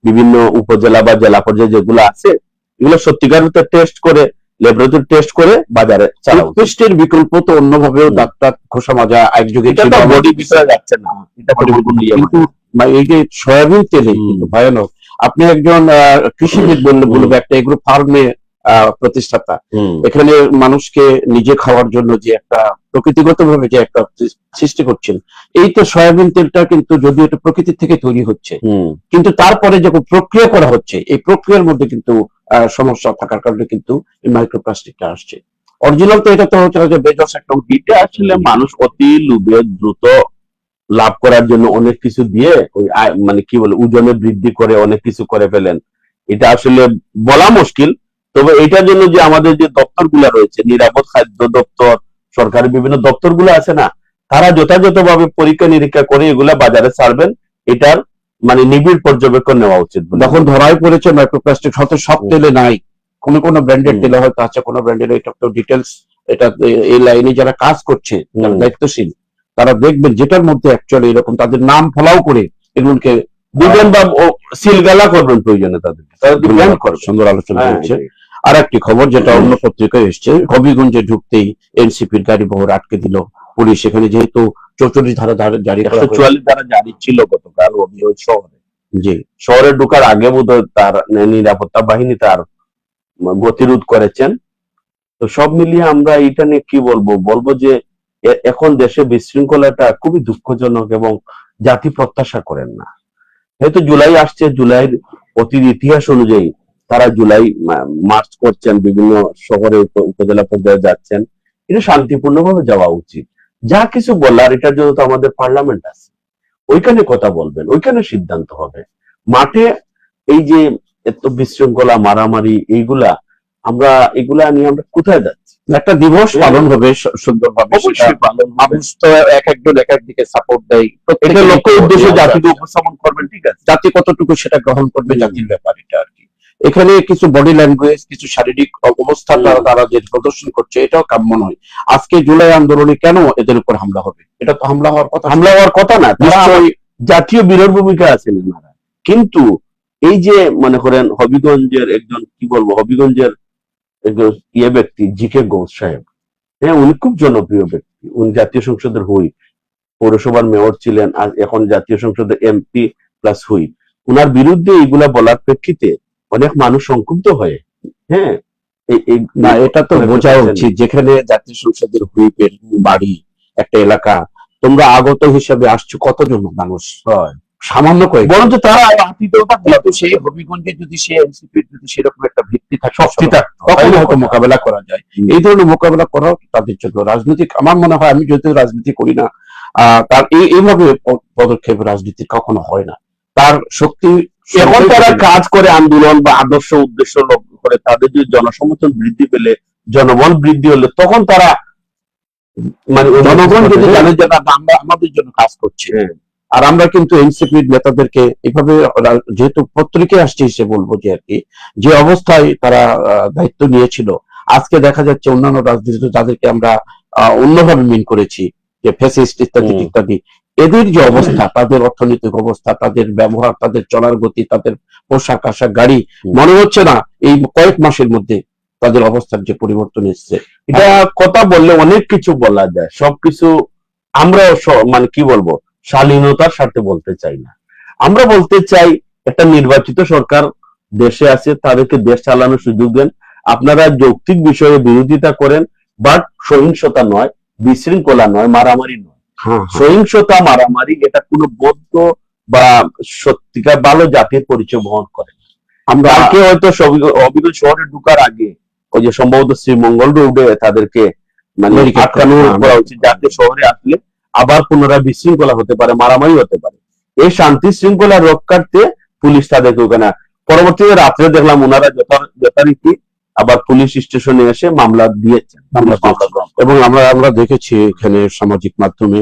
Speaker 2: বিভিন্ন উপজেলা বা জেলা পর্যায়ে যেগুলো আছে, এগুলো সত্যিকার টেস্ট করে ল্যাবরেটরি টেস্ট করে বাজারে চালানো।
Speaker 1: টুথপেস্টের বিকল্প তো অন্যভাবেও ডাক্তার খোসা মাজা একযোগে
Speaker 2: এটা তো বডি বিষয়ে যাচ্ছে না, এটা
Speaker 1: কিন্তু এই যে সয়াবিন তেলে কিন্তু ভয়ানক। আপনি একজন কৃষিবিদ বলবো, একটা এগ্রো ফার্মে প্রতিষ্ঠাতা, এখানে মানুষকে নিজে খাওয়ার জন্য যে একটা প্রকৃতিগত ভাবে যে একটা সৃষ্টি করছেন, এই তো সয়াবিন তেলটা কিন্তু যদিও এটা প্রকৃতি থেকে তৈরি হচ্ছে, কিন্তু তারপরে যখন প্রক্রিয়া করা হচ্ছে এই প্রক্রিয়ার মধ্যে কিন্তু সমস্যা থাকার কারণে কিন্তু এই মাইক্রোপ্লাস্টিকটা আসছে। অরিজিনাল তো এটা তো হচ্ছে যে বেজস একটা,
Speaker 2: এটা আসলে মানুষ অতি লোভে দ্রুত লাভ করার জন্য অনেক কিছু দিয়ে ওই মানে কি বলে ওজনে বৃদ্ধি করে অনেক কিছু করে ফেলেন। এটা আসলে বলা মুশকিল। তবে এটার জন্য যে আমাদের যে দপ্তরগুলো রয়েছে, নিরাপদ খাদ্য দপ্তর, সরকারি বিভিন্ন দপ্তরগুলো আছে না, তারা যথাযথভাবে পরীক্ষা নিরীক্ষা করে এগুলা বাজারে ছাড়বেন, এটার মানে নিবিড় পর্যবেক্ষণ নেওয়া উচিত।
Speaker 1: যখন ধরাই পড়েছে মাইক্রোপ্লাস্টিক হয়তো সব তেলে নাই, কোন কোন ব্র্যান্ডের তেলে হয়তো আছে, কোন ব্র্যান্ডের, এটা তো ডিটেলস, এটা এই লাইনে যারা কাজ করছে যারা দায়িত্বশীল তারা দেখবেন যেটার মধ্যে অ্যাকচুয়ালি এরকম তাদের নাম ফলাও করে এগুলোকে
Speaker 2: দিবেন বা সিলগালা করবেন প্রয়োজনে তাদেরকে, তারা দিবেন করবেন।
Speaker 1: সুন্দর আলোচনা হচ্ছে। আর একটি খবর যেটা অন্য পত্রিকায় এসছে, হবিগঞ্জে ঢুকতেই এনসিপির গাড়ি বহর আটকে দিল পুলিশ। সেখানে যেহেতু 44 ধারা জারি করা,
Speaker 2: 144 ধারা জারি ছিল গতকাল হবিগঞ্জ শহরে।
Speaker 1: জি,
Speaker 2: শহরে ঢোকার আগে বোধহয় তার নিরাপত্তা বাহিনী তার গতিরোধ করেছেন। তো সব মিলিয়ে আমরা এটা নিয়ে কি বলবো যে এখন দেশে বিশৃঙ্খলাটা খুবই দুঃখজনক এবং জাতি প্রত্যাশা করেন না। যেহেতু জুলাই আসছে, জুলাইয়ের অতীত ইতিহাস অনুযায়ী তারা জুলাই মার্চ করছেন, বিভিন্ন শহরে উপজেলা পর্যায়ে যাচ্ছেন, এটা শান্তিপূর্ণভাবে যাওয়া উচিত। যা কিছু বলার এটার জন্য তো আমাদের পার্লামেন্ট আছে, ওইখানে কথা বলবেন, ওইখানে সিদ্ধান্ত হবে। মাঠে এই যে এত বিশৃঙ্খলা মারামারি এগুলা নিয়ে আমরা কোথায় যাচ্ছি?
Speaker 1: একটা দিবস পালন হবে সুন্দরভাবে, মানুষ তো এক একজন এক একদিকে সাপোর্ট দেয়,
Speaker 2: এটা লক্ষ্য উদ্দেশ্য জাতিকে উপস্থাপন করবেন, ঠিক আছে,
Speaker 1: জাতি কতটুকু সেটা গ্রহণ করবে জাতির ব্যাপার এটা আর কি। এখানে কিছু বডি ল্যাঙ্গুয়েজ, কিছু শারীরিক অবস্থা তারা যে প্রদর্শন করছে এটাও কাম্য নয়। আজকে জুলাই আন্দোলনে কেন এদের উপর হামলা হবে? এটা তো হামলা হওয়ার কথা না।
Speaker 2: জাতীয় বিরোধ ভূমিকা আছেন এনারা, কিন্তু এই যে মনে করেন হবিগঞ্জের একজন হবিগঞ্জের একজন ব্যক্তি জি.কে. ঘোষ সাহেব, হ্যাঁ, উনি খুব জনপ্রিয় ব্যক্তি, উনি জাতীয় সংসদের হুইপ, পৌরসভার মেয়র ছিলেন, আর এখন জাতীয় সংসদের এমপি প্লাস হুইপ। উনার বিরুদ্ধে এইগুলা বলার প্রেক্ষিতে অনেক মানুষ সংক্ষুব্ধ হয়ে, হ্যাঁ,
Speaker 1: না, এটা তো বোঝা উচিত, যেখানে জাতীয় সংসদের হুইপের বাড়ি একটা এলাকা, তোমরা আগত হিসেবে আসছো কতজন মানুষ? সামান্য কয়েক,
Speaker 2: বরঞ্চ তারা
Speaker 1: সেই হবিগঞ্জে যদি সে এনসিপির যদি সেরকম একটা ভিত্তি থাকে তখন হয়তো মোকাবেলা করা যায়। এই ধরনের মোকাবেলা করাও তাদের জন্য রাজনৈতিক, আমার মনে হয়, আমি যেহেতু রাজনীতি করি না, তার এইভাবে পদক্ষেপ রাজনীতি কখনো হয় না। তার শক্তি
Speaker 2: এখন তারা কাজ করে আন্দোলন বা আদর্শ উদ্দেশ্য লক্ষ্য করে, তাদের যদি জনসমর্থন বৃদ্ধি পেলে, জনবল বৃদ্ধি হলে তখন তারা মানে
Speaker 1: জনগণ যদি জানে যে না, আমরা আমাদের জন্য কাজ করছে,
Speaker 2: হ্যাঁ।
Speaker 1: আর আমরা কিন্তু এনসিপির নেতাদেরকে এভাবে যেহেতু পত্রিকায় আসছে সে বলবো যে আর কি, যে অবস্থায় তারা দায়িত্ব নিয়েছিল, আজকে দেখা যাচ্ছে অন্যান্য রাজনীতি যাদেরকে আমরা অন্যভাবে মিন করেছি যে ফ্যাসিস্ট ইত্যাদি ইত্যাদি, এদের যে অবস্থা, তাদের অর্থনৈতিক অবস্থা, তাদের ব্যবহার, তাদের চলার গতি, তাদের পোশাক আশাক, গাড়ি, মনে হচ্ছে না এই কয়েক মাসের মধ্যে তাদের অবস্থার যে পরিবর্তন এসছে।
Speaker 2: এটা কথা বললে অনেক কিছু বলা যায়, সবকিছু আমরা মানে কি বলবো, শালীনতার সাথে বলতে চাই না। আমরা বলতে চাই একটা নির্বাচিত সরকার দেশে আছে, তাদেরকে দেশ চালানোর সুযোগ দেন। আপনারা যৌক্তিক বিষয়ে বিরোধিতা করেন, বাট সহিংসতা নয়, বিশৃঙ্খলা নয়, মারামারি নয়। সহিংসতা, মারামারি এটা কোনো বৌদ্ধ বা সত্যিকার ভালো জাতির পরিচয় বহন করে। আমরা আজকে হয়তো অবিকল শহরে ঢুকার আগে ওই যে সম্ভবত শ্রীমঙ্গল রোডে তাদেরকে মানে আটকানো করা উচিত, যাতে শহরে আসলে আবার পুনরায় বিশৃঙ্খলা হতে পারে, মারামারি হতে পারে। এই শান্তি শৃঙ্খলা রক্ষার্থে পুলিশ তাদেরকে ওখানে, পরবর্তীতে রাত্রে দেখলাম ওনারা যথারীতি আবার পুলিশ স্টেশনে এসে মামলা দিয়েছেন,
Speaker 1: এবং আমরা দেখেছি এখানে সামাজিক মাধ্যমে,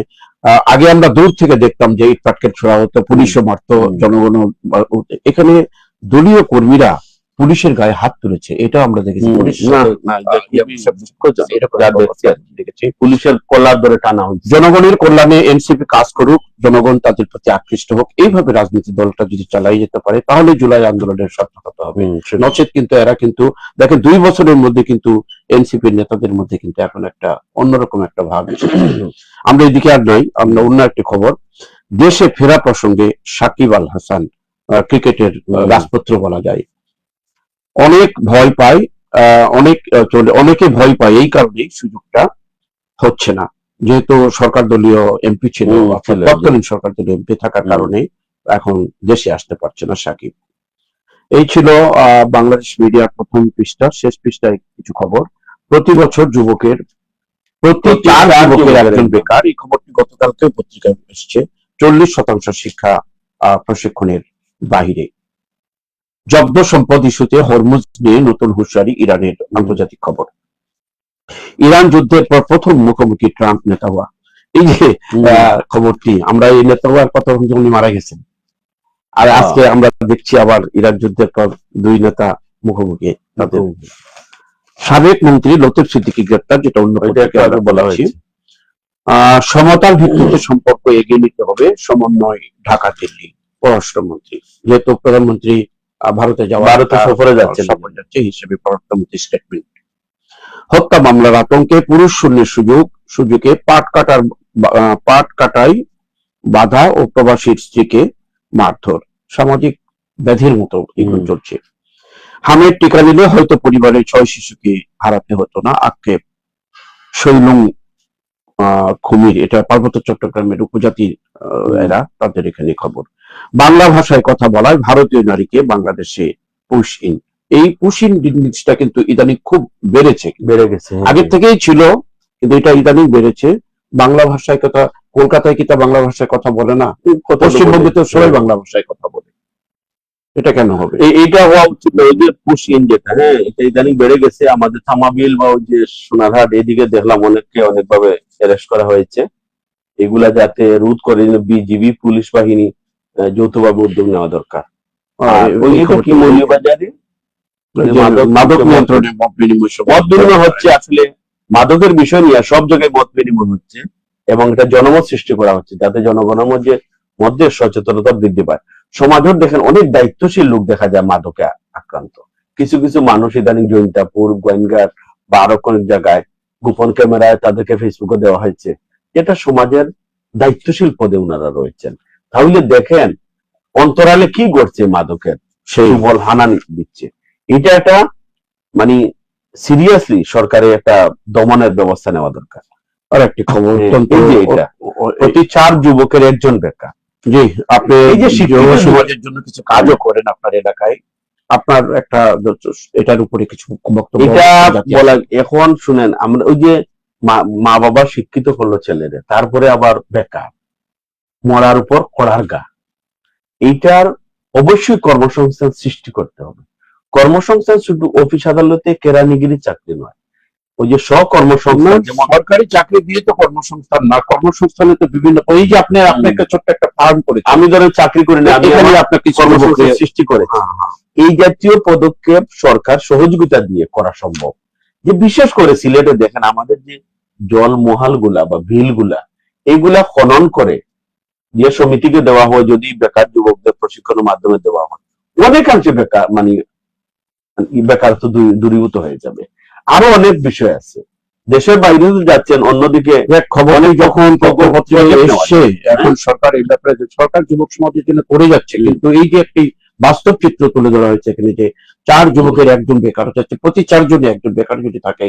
Speaker 1: আগে আমরা দূর থেকে দেখতাম যে ইট পাটকেল ছোড়া হতো, পুলিশও মারতো, জনগণ। এখানে দলীয় কর্মীরা পুলিশের গায়ে হাত তুলেছে, এটা আমরা দেখেছি।
Speaker 2: পুলিশের কলার ধরে টানা হচ্ছে।
Speaker 1: জনগণের কল্যাণে এনসিপি কাজ করুক, জনগণ তাদের প্রতি আকৃষ্ট হোক, এইভাবে রাজনীতি দলটা যদি চালাই যেতে পারে তাহলে জুলাই আন্দোলনের সার্থকতা হবে। নচেত কিন্তু এরা কিন্তু দেখেন 2 বছরের মধ্যে কিন্তু এনসিপির নেতাদের মধ্যে কিন্তু এখন একটা অন্যরকম একটা ভাব। আমরা এদিকে আর নাই, আমরা অন্য একটি খবর। দেশে ফেরা প্রসঙ্গে সাকিব আল হাসান, ক্রিকেটের রাজপুত্র বলা যায়, অনেক ভয় পায়, অনেকে ভয় পায় এই কারণেই সুযোগটা হচ্ছে না, যেহেতু সরকার দলীয় এমপি ছিল, তৎকালীন সরকার দলীয় এমপি থাকার কারণে এখন দেশে আসতে পারছে না সাকিব। এই ছিল বাংলাদেশ মিডিয়ার প্রথম পৃষ্ঠা। শেষ পৃষ্ঠায় কিছু খবর। প্রতি বছর প্রতি 4 যুবকের একজন বেকার, এই খবরটি গতকালকেও পত্রিকায় এসেছে। 40% শিক্ষা প্রশিক্ষণের বাহিরে। জব্দ সম্পদ ইস্যুতে হরমুজ নিয়ে নতুন হুঁশিয়ারি ইরানের। আন্তর্জাতিক খবর। ইরান যুদ্ধের পর প্রথম মুখোমুখি ট্রাম্প নেতাওয়া। এই যে খবরটি, আমরা এই নেতাওয়ার কথা উনি মারা গেছেন, আর আজকে আমরা দেখছি আবার ইরান যুদ্ধের পর 2 নেতা মুখোমুখি। সাবেক মন্ত্রী লতিফ সিদ্দিকী গ্রেপ্তার, যেটা অন্য পত্রিকায় বলা হয়েছে। সমতার ভিত্তিতে সম্পর্ক এগিয়ে নিতে হবে, সমন্বয় ঢাকা দিল্লি। পররাষ্ট্রমন্ত্রী, যেহেতু প্রধানমন্ত্রী ভারতে সফরে যাচ্ছে হিসেবে পররাষ্ট্রমন্ত্রী স্টেটমেন্ট। হত্যা মামলার আতঙ্কে পুরুষ শূন্যের সুযোগে পাট কাটাই বাধা ও প্রবাসীর স্ত্রীকে মারধর, সামাজিক ব্যাধির মতো এগুলো চলছে। হামের টিকা নিলে হয়তো পরিবারের 6 শিশুকে হারাতে হতো না, আক্ষেপ শৈলং খুমির। এটা পার্বত্য চট্টগ্রামের উপজাতি এরা, তাদের এখানে খবর। বাংলা ভাষায় কথা বলায় ভারতীয় নারীকে বাংলাদেশে পুশ ইন। এই পুশ ইন জিনিসটা কিন্তু ইদানিং খুব বেড়ে গেছে, আগের থেকেই ছিল, কিন্তু এটা ইদানিং বেড়েছে। বাংলা ভাষায় কথা, কলকাতায় কি তা বাংলা ভাষায় কথা বলে না? পশ্চিমবঙ্গে তো সবাই বাংলা ভাষায় কথা বলে, এটা কেন হবে?
Speaker 2: এইটা হওয়া উচিত। ওই যে পুশ ইন যেটা, হ্যাঁ, এটা ইদানিং বেড়ে গেছে। আমাদের থামাবিল বা ওই যে সোনারহাট এদিকে দেখলাম অনেককে অনেকভাবে অ্যারেস্ট করা হয়েছে। এগুলা যাতে রোধ করে বিজিবি, পুলিশ বাহিনী যৌথভাবে উদ্যোগ নেওয়া দরকার। কি মৌলবাজারে
Speaker 1: মাদক নিয়ন্ত্রণে মত
Speaker 2: বিনিময় হচ্ছে, আসলে মাদকের বিষয় নিয়ে সব জায়গায় মত বিনিময় হচ্ছে এবং এটা জনমত সৃষ্টি করা হচ্ছে, যাতে জনগণের মধ্যে সচেতনতা বৃদ্ধি পায়। সমাজের দেখেন অনেক দায়িত্বশীল লোক দেখা যায় মাদকে আক্রান্ত। কিছু কিছু মানুষ ইদানিং জৈন্তাপুর, গোয়েঙ্গার বা আরো অনেক জায়গায় গোপন ক্যামেরায় তাদেরকে ফেসবুকে দেওয়া হয়েছে। এটা সমাজের দায়িত্বশীল পদে ওনারা রয়েছেন। তাহলে দেখেন অন্তরালে কি ঘটছে, মাদকের সেই বল হানানি দিচ্ছে। এটা একটা মানে সিরিয়াসলি সরকারের একটা দমনের ব্যবস্থা নেওয়া দরকার।
Speaker 1: আর একটি খবর,
Speaker 2: প্রতি 4 যুবকের একজন বেকার।
Speaker 1: জি, আপনি এই যে সমাজের জন্য কিছু কাজও করেন আপনার এলাকায়, আপনার একটা এটার উপরে কিছু বক্তব্য।
Speaker 2: এটা বলা, এখন শুনেন, আমরা ওই যে মা বাবা শিক্ষিত করলো ছেলেদের, তারপরে আবার বেকার, মরার উপর কড়ার গা। এইটার অবশ্যই কর্মসংস্থান সৃষ্টি করতে হবে। কর্মসংস্থান শুধু অফিস আদালতে কেরানিগিরি চাকরি নয়, ওই যে স্বকর্মসংস্থান, যেমন
Speaker 1: সরকারি চাকরি দিয়ে তো কর্মসংস্থান না, কর্মসংস্থানে তো বিভিন্ন, ওই যে আপনি আপনাকে ছোট্ট একটা ফার্ম করে,
Speaker 2: আমি ধরেন চাকরি করি না, আমি
Speaker 1: এখানে
Speaker 2: আমার
Speaker 1: আপনাকে
Speaker 2: কর্মসংস্থান সৃষ্টি করেছি। এই জাতীয় পদক্ষেপ সরকার সহযোগিতা দিয়ে করা সম্ভব। যে বিশেষ করে সিলেটে দেখেন আমাদের যে জল মহাল গুলা বা বিল গুলা, এইগুলা খনন করে যে সমিতিকে দেওয়া হয়, যদি বেকার যুবকদের প্রশিক্ষণের মাধ্যমে দেওয়া হয়, অনেকাংশে বেকার মানে বেকারত্ব দূরীভূত হয়ে যাবে। আরো অনেক বিষয় আছে, দেশের বাইরে যাচ্ছেন, অন্যদিকে
Speaker 1: খবর যখন পত্রপত্রিকা এসছে, এখন
Speaker 2: হ্যাঁ।
Speaker 1: সরকার এই ব্যাপারে সরকার যুবক সমাজের জন্য করে যাচ্ছে, কিন্তু এই যে একটি বাস্তব চিত্র তুলে ধরা হয়েছে এখানে, যে 4 যুবকের একজন বেকার হচ্ছে, প্রতি 4 জনে একজন বেকার যদি থাকে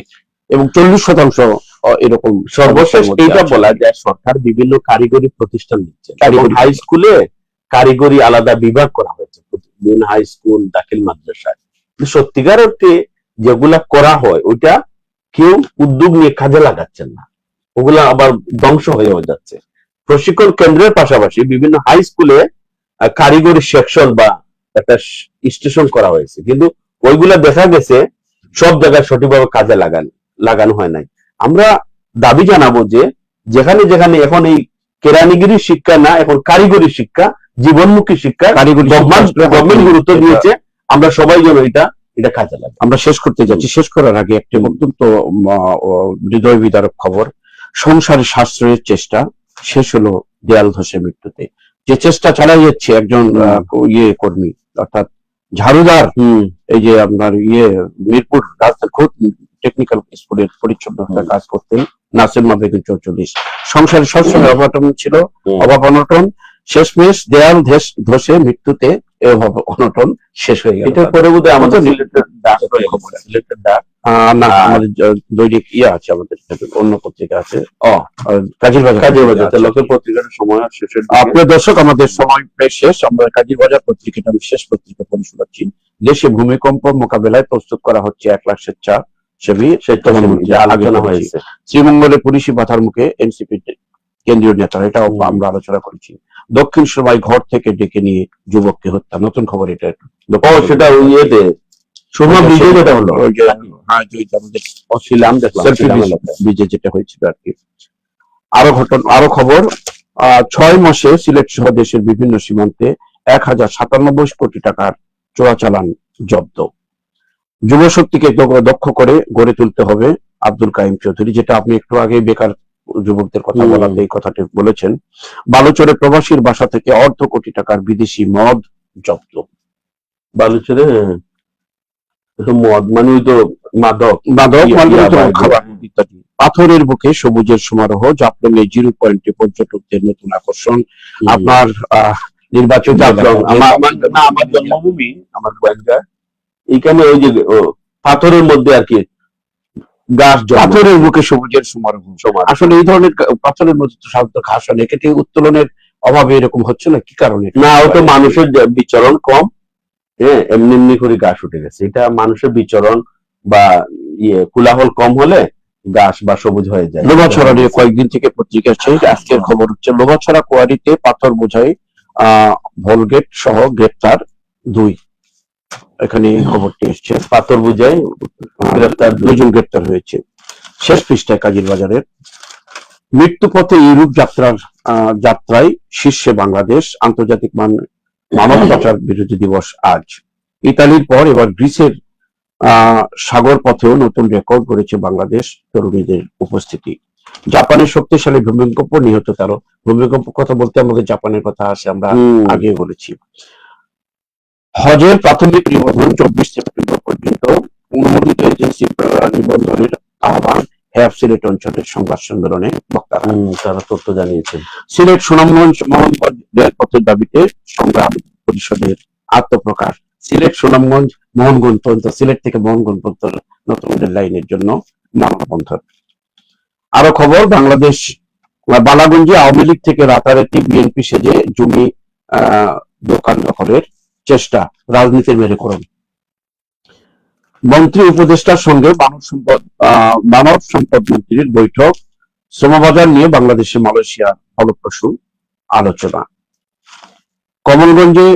Speaker 1: এবং 40% এরকম
Speaker 2: সর্বশেষ
Speaker 1: সমস্যার মধ্যে
Speaker 2: এইটা
Speaker 1: আছে।
Speaker 2: বলা যায়, সরকার বিভিন্ন কারিগরি প্রতিষ্ঠান দিচ্ছে,
Speaker 1: কারিগরি
Speaker 2: হাই স্কুলে কারিগরি আলাদা বিভাগ করা হয়েছে, বিভিন্ন হাই স্কুল, দাখিল মাদ্রাসায়। কিন্তু সত্যিকার অর্থে যেগুলা করা হয় ওইটা কেউ উদ্যোগ নিয়ে কাজে লাগাচ্ছেন না, ওগুলা আবার ধ্বংস হয়েও যাচ্ছে। প্রশিক্ষণ কেন্দ্রের পাশাপাশি বিভিন্ন হাই স্কুলে কারিগরি সেকশন বা একটা স্টেশন করা হয়েছে, কিন্তু ওইগুলা দেখা গেছে সব জায়গায় সঠিকভাবে কাজে লাগানো হয় নাই। আমরা দাবি জানাবো যে যেখানে যেখানে এখন এই কেরানিগিরি শিক্ষা না, এখন কারিগরি শিক্ষা, জীবনমুখী শিক্ষা
Speaker 1: কারিগরি
Speaker 2: গভর্নমেন্ট গুরুত্ব দিয়েছে, আমরা সবাই যেন এটা কাজে লাগে।
Speaker 1: আমরা শেষ করতে যাচ্ছি, শেষ করার আগে একটি অত্যন্ত হৃদয় বিদারক খবর। সংসারে সাশ্রয়ের চেষ্টা শেষ হলো দেয়াল ধসে মৃত্যুতে। যে চেষ্টা চালাই যাচ্ছে একজন কর্মী, অর্থাৎ ঝাড়ুদার, এই যে আপনার মিরপুর টেকনিক্যাল স্কুলের পরিচ্ছন্নতা কাজ করতেন নাসিমা বেগম 44, সংসারে সবসময় অঘটন ছিল, অভাব অনটন, শেষমেশ দেয়াল ধসে মৃত্যুতে এই অভাব অনটন শেষ হয়ে গেল।
Speaker 2: এটার পরে বোধহয় আমাদের সিলেটের ডাক
Speaker 1: না, আমাদের দৈনিক আছে, আমাদের অন্য পত্রিকা আছে, কাজীর বাজার
Speaker 2: লোকের পত্রিকার সময় শেষের
Speaker 1: প্রিয় দর্শক, আমাদের সময় প্রায় শেষ। আমরা কাজীর বাজার পত্রিকাটা বিশেষ পত্রিকা পরিচালনাচ্ছি। দেশে ভূমিকম্প মোকাবেলায় প্রস্তুত করা হচ্ছে 1 লাখ স্বেচ্ছাসেবী আলোচনা হয়েছে। শ্রীমঙ্গলে পুলিশি বাধার মুখে এনসিপি কেন্দ্রীয় নেতারা, এটাও আমরা আলোচনা করেছি। দক্ষিণ সভায় ঘর থেকে ডেকে নিয়ে যুবককে হত্যা, নতুন খবর এটা।
Speaker 2: সেটা ইয়েতে শুভম বিজয় যেটা হলো,
Speaker 1: ব্রিজে যেটা হয়েছিল আর কি। আরো খবর, 6 মাসে সিলেট সহ দেশের বিভিন্ন সীমান্তে 1097 কোটি টাকার চোরাচালান জব্দ। যুবশক্তিকে দক্ষ করে গড়ে তুলতে হবে, আব্দুল কাইম চৌধুরী, যেটা আপনি একটু আগে বেকার যুবকদের কথা বলাতে এই কথাটি বলেছেন। বালুচরে প্রবাসীর বাসা থেকে অর্ধ কোটি টাকার বিদেশি মদ জব্দ।
Speaker 2: বালুচরে মদ মানে ওই তো মাদক
Speaker 1: খাবার ইত্যাদি। পাথরের বুকে সবুজের সমারোহ, জাফলংয়ে 0 পয়েন্টে পর্যটকদের নতুন আকর্ষণ। আপনার নির্বাচন
Speaker 2: আমার জন্মভূমি, আমার গোয়েন্দা, এইখানে ওই যে পাথরের মধ্যে আর কি গাছ,
Speaker 1: পাথরের বুকে সবুজের সমারোহ। আসলে এই ধরনের পাথরের মধ্যে তো সাধারণত ঘাস হয়, এক্ষেত্রে উত্তোলনের অভাবে এরকম হচ্ছে না, কি কারণে?
Speaker 2: না, ও তো মানুষের বিচরণ কম, হ্যাঁ, এমনি এমনি করে গাছ উঠে গেছে। এটা মানুষের বিচরণ বা কোলাহল কম হলে গাছ বা সবুজ হয়ে যায়।
Speaker 1: লোভাছড়া নিয়ে কয়েকদিন থেকে পত্রিকা আসছে, আজকের খবর হচ্ছে লোভাছড়া কোয়ারিতে পাথর বোঝাই ভলগেট সহ গ্রেপ্তার 2। এখানে খবরটি এসছে,
Speaker 2: পাথর বোঝাই গ্রেপ্তার
Speaker 1: 2 গ্রেপ্তার হয়েছে। শেষ পৃষ্ঠায় কাজীর বাজারের মৃত্যুপথে ইউরোপ যাত্রায় শীর্ষে বাংলাদেশ, আন্তর্জাতিক মানব পাচার বিরোধী দিবস আজ। ইতালির পর এবার গ্রিসের সাগর পথেও নতুন রেকর্ড করেছে বাংলাদেশ তরুণীদের উপস্থিতি। জাপানের শক্তিশালী ভূমিকম্প, নিহত 13। ভূমিকম্প কথা বলতে আমাদের জাপানের কথা আসে, আমরা আগে বলেছি। হজের প্রাথমিক নিবন্ধন 24 সেপ্টেম্বর পর্যন্ত, অনুমোদিত এজেন্সি নিবন্ধনের আহ্বান হ্যাব সিলেট অঞ্চলের সংবাদ সম্মেলনে বক্তারা
Speaker 2: তারা তথ্য জানিয়েছেন।
Speaker 1: সিলেট সুনামগঞ্জ মোহনগঞ্জ রেলপথের দাবিতে সংগ্রাম পরিষদের আত্মপ্রকাশ। সিলেট সুনামগঞ্জ মোহনগঞ্জ পর্যন্ত, সিলেট থেকে মোহনগঞ্জ পর্যন্ত নতুন রেল লাইনের জন্য মানববন্ধন। আরো খবর, বাংলাদেশ বালাগঞ্জে আওয়ামী লীগ থেকে রাতারাতি বিএনপি সেজে জমি দোকান দখলের চেষ্টা, রাজনীতির মেরুকরণ। মন্ত্রী উপদেষ্টার সঙ্গে মানব সম্পদ মন্ত্রীর বৈঠক। শ্রমবাজার নিয়ে বাংলাদেশে মালয়েশিয়া ফলপ্রসূ আলোচনা। কমলগঞ্জে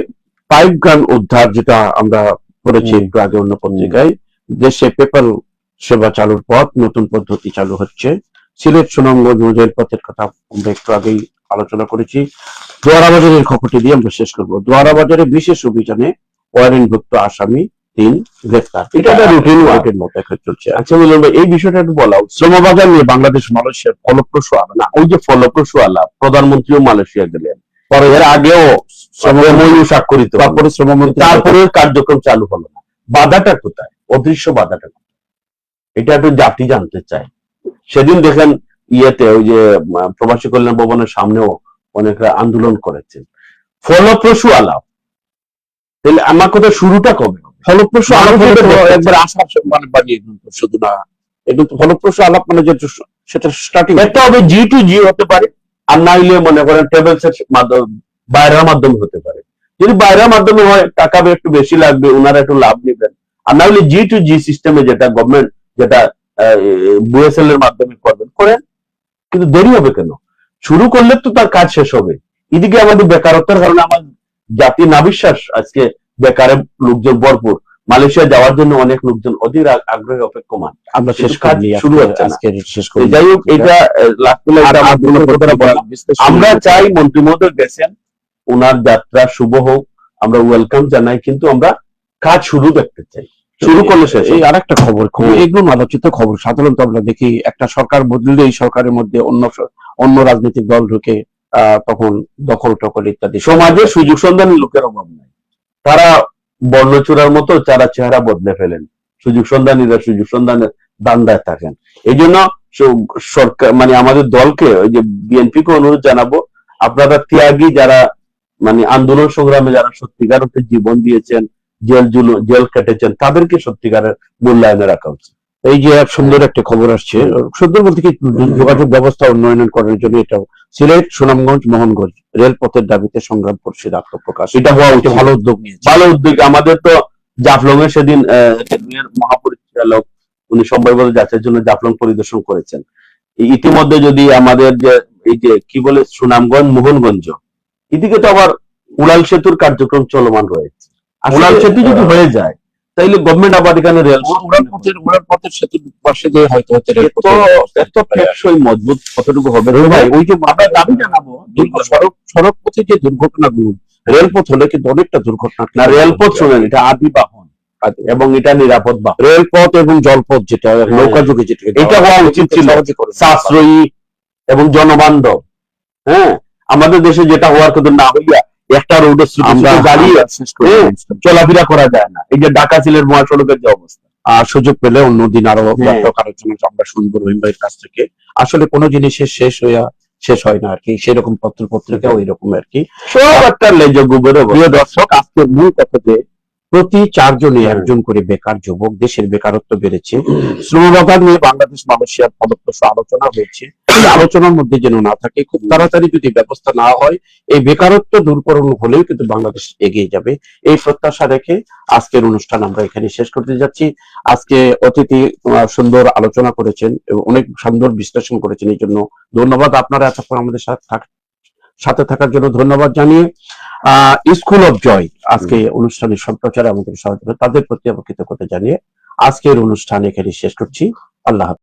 Speaker 1: পাইপ গান উদ্ধার, যেটা আমরা পড়েছি একটু আগে অন্য পত্রিকায়। দেশে পেপাল সেবা চালুর পথ, নতুন পদ্ধতি চালু হচ্ছে। সিলেট সুনামগঞ্জ রেলপথের কথা আমরা একটু আগেই আলোচনা করেছি। দোয়ারা বাজারের খবরটি দিয়ে আমরা শেষ করবো। দোয়ারা বাজারে বিশেষ অভিযানে ওয়ারেন্টভুক্ত আসামি 3 গ্রেফতার।
Speaker 2: এটা একটা রুটিন
Speaker 1: মতো এখন চলছে।
Speaker 2: আচ্ছা মিলন ভাই, এই বিষয়টা একটু বলা উচিত।
Speaker 1: শ্রমবাজার নিয়ে বাংলাদেশ মালয়েশিয়ার ফলপ্রসূ আলোচনা।
Speaker 2: ওই যে ফলপ্রসূ আলাপ, প্রধানমন্ত্রীও মালয়েশিয়া গেলেন,
Speaker 1: পরে
Speaker 2: এর আগেও MOU স্বাক্ষরিত হলো।
Speaker 1: তারপরে শ্রমমন্ত্রী
Speaker 2: তারপরে কার্যক্রম চালু হলো না। বাধাটা কোথায়? অদৃশ্য বাধাটা কোথায়? এটা একটু জাতি জানতে চায়। সেদিন দেখেন ইয়েতে ওই যে প্রবাসী কল্যাণ ভবনের সামনেও অনেকরা আন্দোলন করেছেন। ফলপ্রসূ আলাপ, তাহলে আমার কথা শুরুটা কবে হবে?
Speaker 1: ফলপ্রসূ আলাপ হলে তো একবার আশা মানে বানিয়ে দিন, শুধু না একদম ফলপ্রসূ আলাপ মানে যে সেটা স্টার্টিং
Speaker 2: একটা হবে G2G হতে পারে, আর না হলে মনে করেন টেবলস এর মাধ্যমে, বাইরের মাধ্যমে হতে পারে। যদি বাইরের মাধ্যমে হয় টাকা একটু বেশি লাগবে, ওনারা একটু লাভ নেবেন। আর না হলে G2G সিস্টেমে যেটা গভর্নমেন্ট যেটা BSL এর মাধ্যমে করবেন, করেন। কিন্তু দেরি হবে কেন? শুরু করলে তো তার কাজ শেষ হবে। এদিকে আমাদের বেকারত্বের কারণে আমার জাতি নাবিশ্বাস, আজকে বেকারের লোকজন ভরপুর। মালয়েশিয়া যাওয়ার জন্য অনেক লোকজন অধীর আগ্রহে অপেক্ষমান।
Speaker 1: আমরা শেষ
Speaker 2: কাজ
Speaker 1: করি,
Speaker 2: শুরু হচ্ছে না।
Speaker 1: আজকে শেষ করি।
Speaker 2: যাই হোক, এটা আমরা চাই মন্ত্রী মহোদয় গেছেন, ওনার যাত্রা শুভ হোক, আমরা ওয়েলকাম জানাই, কিন্তু আমরা কাজ শুরু দেখতে চাই। শুরু করলে শেষ।
Speaker 1: এই আরেকটা খবর, খুব এগুলো আলোচিত খবর। সাধারণত আমরা দেখি একটা সরকার বদলে এই সরকারের মধ্যে অন্য রাজনৈতিক দল ঢুকে তখন দখল টকল ইত্যাদি।
Speaker 2: সমাজে সুযোগ সন্ধানী লোকের অভাব নাই, তারা বর্ণচূড়ার মতো তারা চেহারা বদলে ফেলেন। সুযোগ সন্ধানীরা সুযোগ সন্ধানের দান্দায় থাকেন। এই জন্য সরকার মানে আমাদের দলকে, ওই যে বিএনপিকে অনুরোধ জানাবো, আপনারা ত্যাগী যারা মানে আন্দোলন সংগ্রামে যারা সত্যিকার অর্থে জীবন দিয়েছেন, জেল কেটেছেন, তাদেরকে সত্যিকারের মূল্যায়নে রাখা উচিত।
Speaker 1: এই যে সুন্দর একটা খবর আসছে, সুন্দর বলতে কি যোগাযোগ ব্যবস্থা উন্নয়ন করার জন্য এটাও সিলেট সুনামগঞ্জ মোহনগঞ্জ রেলপথের দাবিতে সংগ্রাম পরিষদ আত্মপ্রকাশ।
Speaker 2: এটা হওয়া উচিত,
Speaker 1: ভালো উদ্যোগ নিয়েছে,
Speaker 2: ভালো উদ্যোগ। আমাদের তো জাফলং এ সেদিন মহাপরিচালক উনি সম্ভবত যাত্রার জন্য জাফলং পরিদর্শন করেছেন। ইতিমধ্যে যদি আমাদের যে এই যে কি বলে সুনামগঞ্জ মোহনগঞ্জ, এদিকে তো আবার উড়াল সেতুর কার্যক্রম চলমান রয়েছে। উড়াল সেতু যদি হয়ে যায় তাইলে গভর্নমেন্ট আবার এখানে রেল
Speaker 1: উড়ালপথের সেতুর পাশে দিয়ে হয়তো
Speaker 2: এত টেকসই মজবুত কতটুকু হবে
Speaker 1: ভাই। ওই যে
Speaker 2: আমরা দাবি জানাবো,
Speaker 1: সড়ক পথে যে দুর্ঘটনাগুলো, রেলপথ হলে কিন্তু অনেকটা দুর্ঘটনা।
Speaker 2: না রেলপথ শুনেন, এটা আদি বাহন এবং এটা নিরাপদ বাহন।
Speaker 1: রেলপথ এবং জলপথ যেটা নৌকা যুগে যেটা,
Speaker 2: এটা হওয়া উচিত ছিল সাশ্রয়ী এবং জনবান্ধব। হ্যাঁ, আমাদের দেশে যেটা হওয়ার কথা না হইয়া একটা রোডে দাঁড়িয়ে চলাফেরা করা যায় না। এই যে ঢাকা সিলেট মহাসড়কের যে অবস্থা।
Speaker 1: আর সুযোগ পেলে অন্যদিন আরো ব্যাপক আলোচনা আমরা শুনবো রহিম ভাইয়ের কাছ থেকে। আসলে কোনো জিনিসের শেষ হয় না আর কি, সেরকম পত্র পত্রিকাও এরকম আর কি,
Speaker 2: সব একটা লেজে গুবের।
Speaker 1: প্রিয় দর্শক, আজকের মূল কথা যে প্রতি 4 জনে 1 জন করে বেকার যুবক, দেশের বেকারত্ব বেড়েছে। শ্রমবাজার নিয়ে বাংলাদেশ মালয়েশিয়ার ফলপ্রসূ আলোচনা হয়েছে। এই আলোচনার মধ্যে যেন না থাকে, খুব তাড়াতাড়ি যদি ব্যবস্থা না হয় এই বেকারত্ব দূরকরণ হলেও কিন্তু বাংলাদেশ এগিয়ে যাবে। এই প্রত্যাশা রেখে আজকের অনুষ্ঠান আমরা এখানে শেষ করতে যাচ্ছি। আজকে অতিথি সুন্দর আলোচনা করেছেন এবং অনেক সুন্দর বিশ্লেষণ করেছেন, এই জন্য ধন্যবাদ। আপনারা এতক্ষণ আমাদের সাথে থাকার জন্য ধন্যবাদ জানিয়ে স্কুল অফ জয় আজকে অনুষ্ঠানের সম্প্রচারে আমাদের সহযোগিতা, তাদের প্রতি কৃতজ্ঞতা জানিয়ে আজকের অনুষ্ঠান এখানে শেষ করছি। আল্লাহ হাফেজ।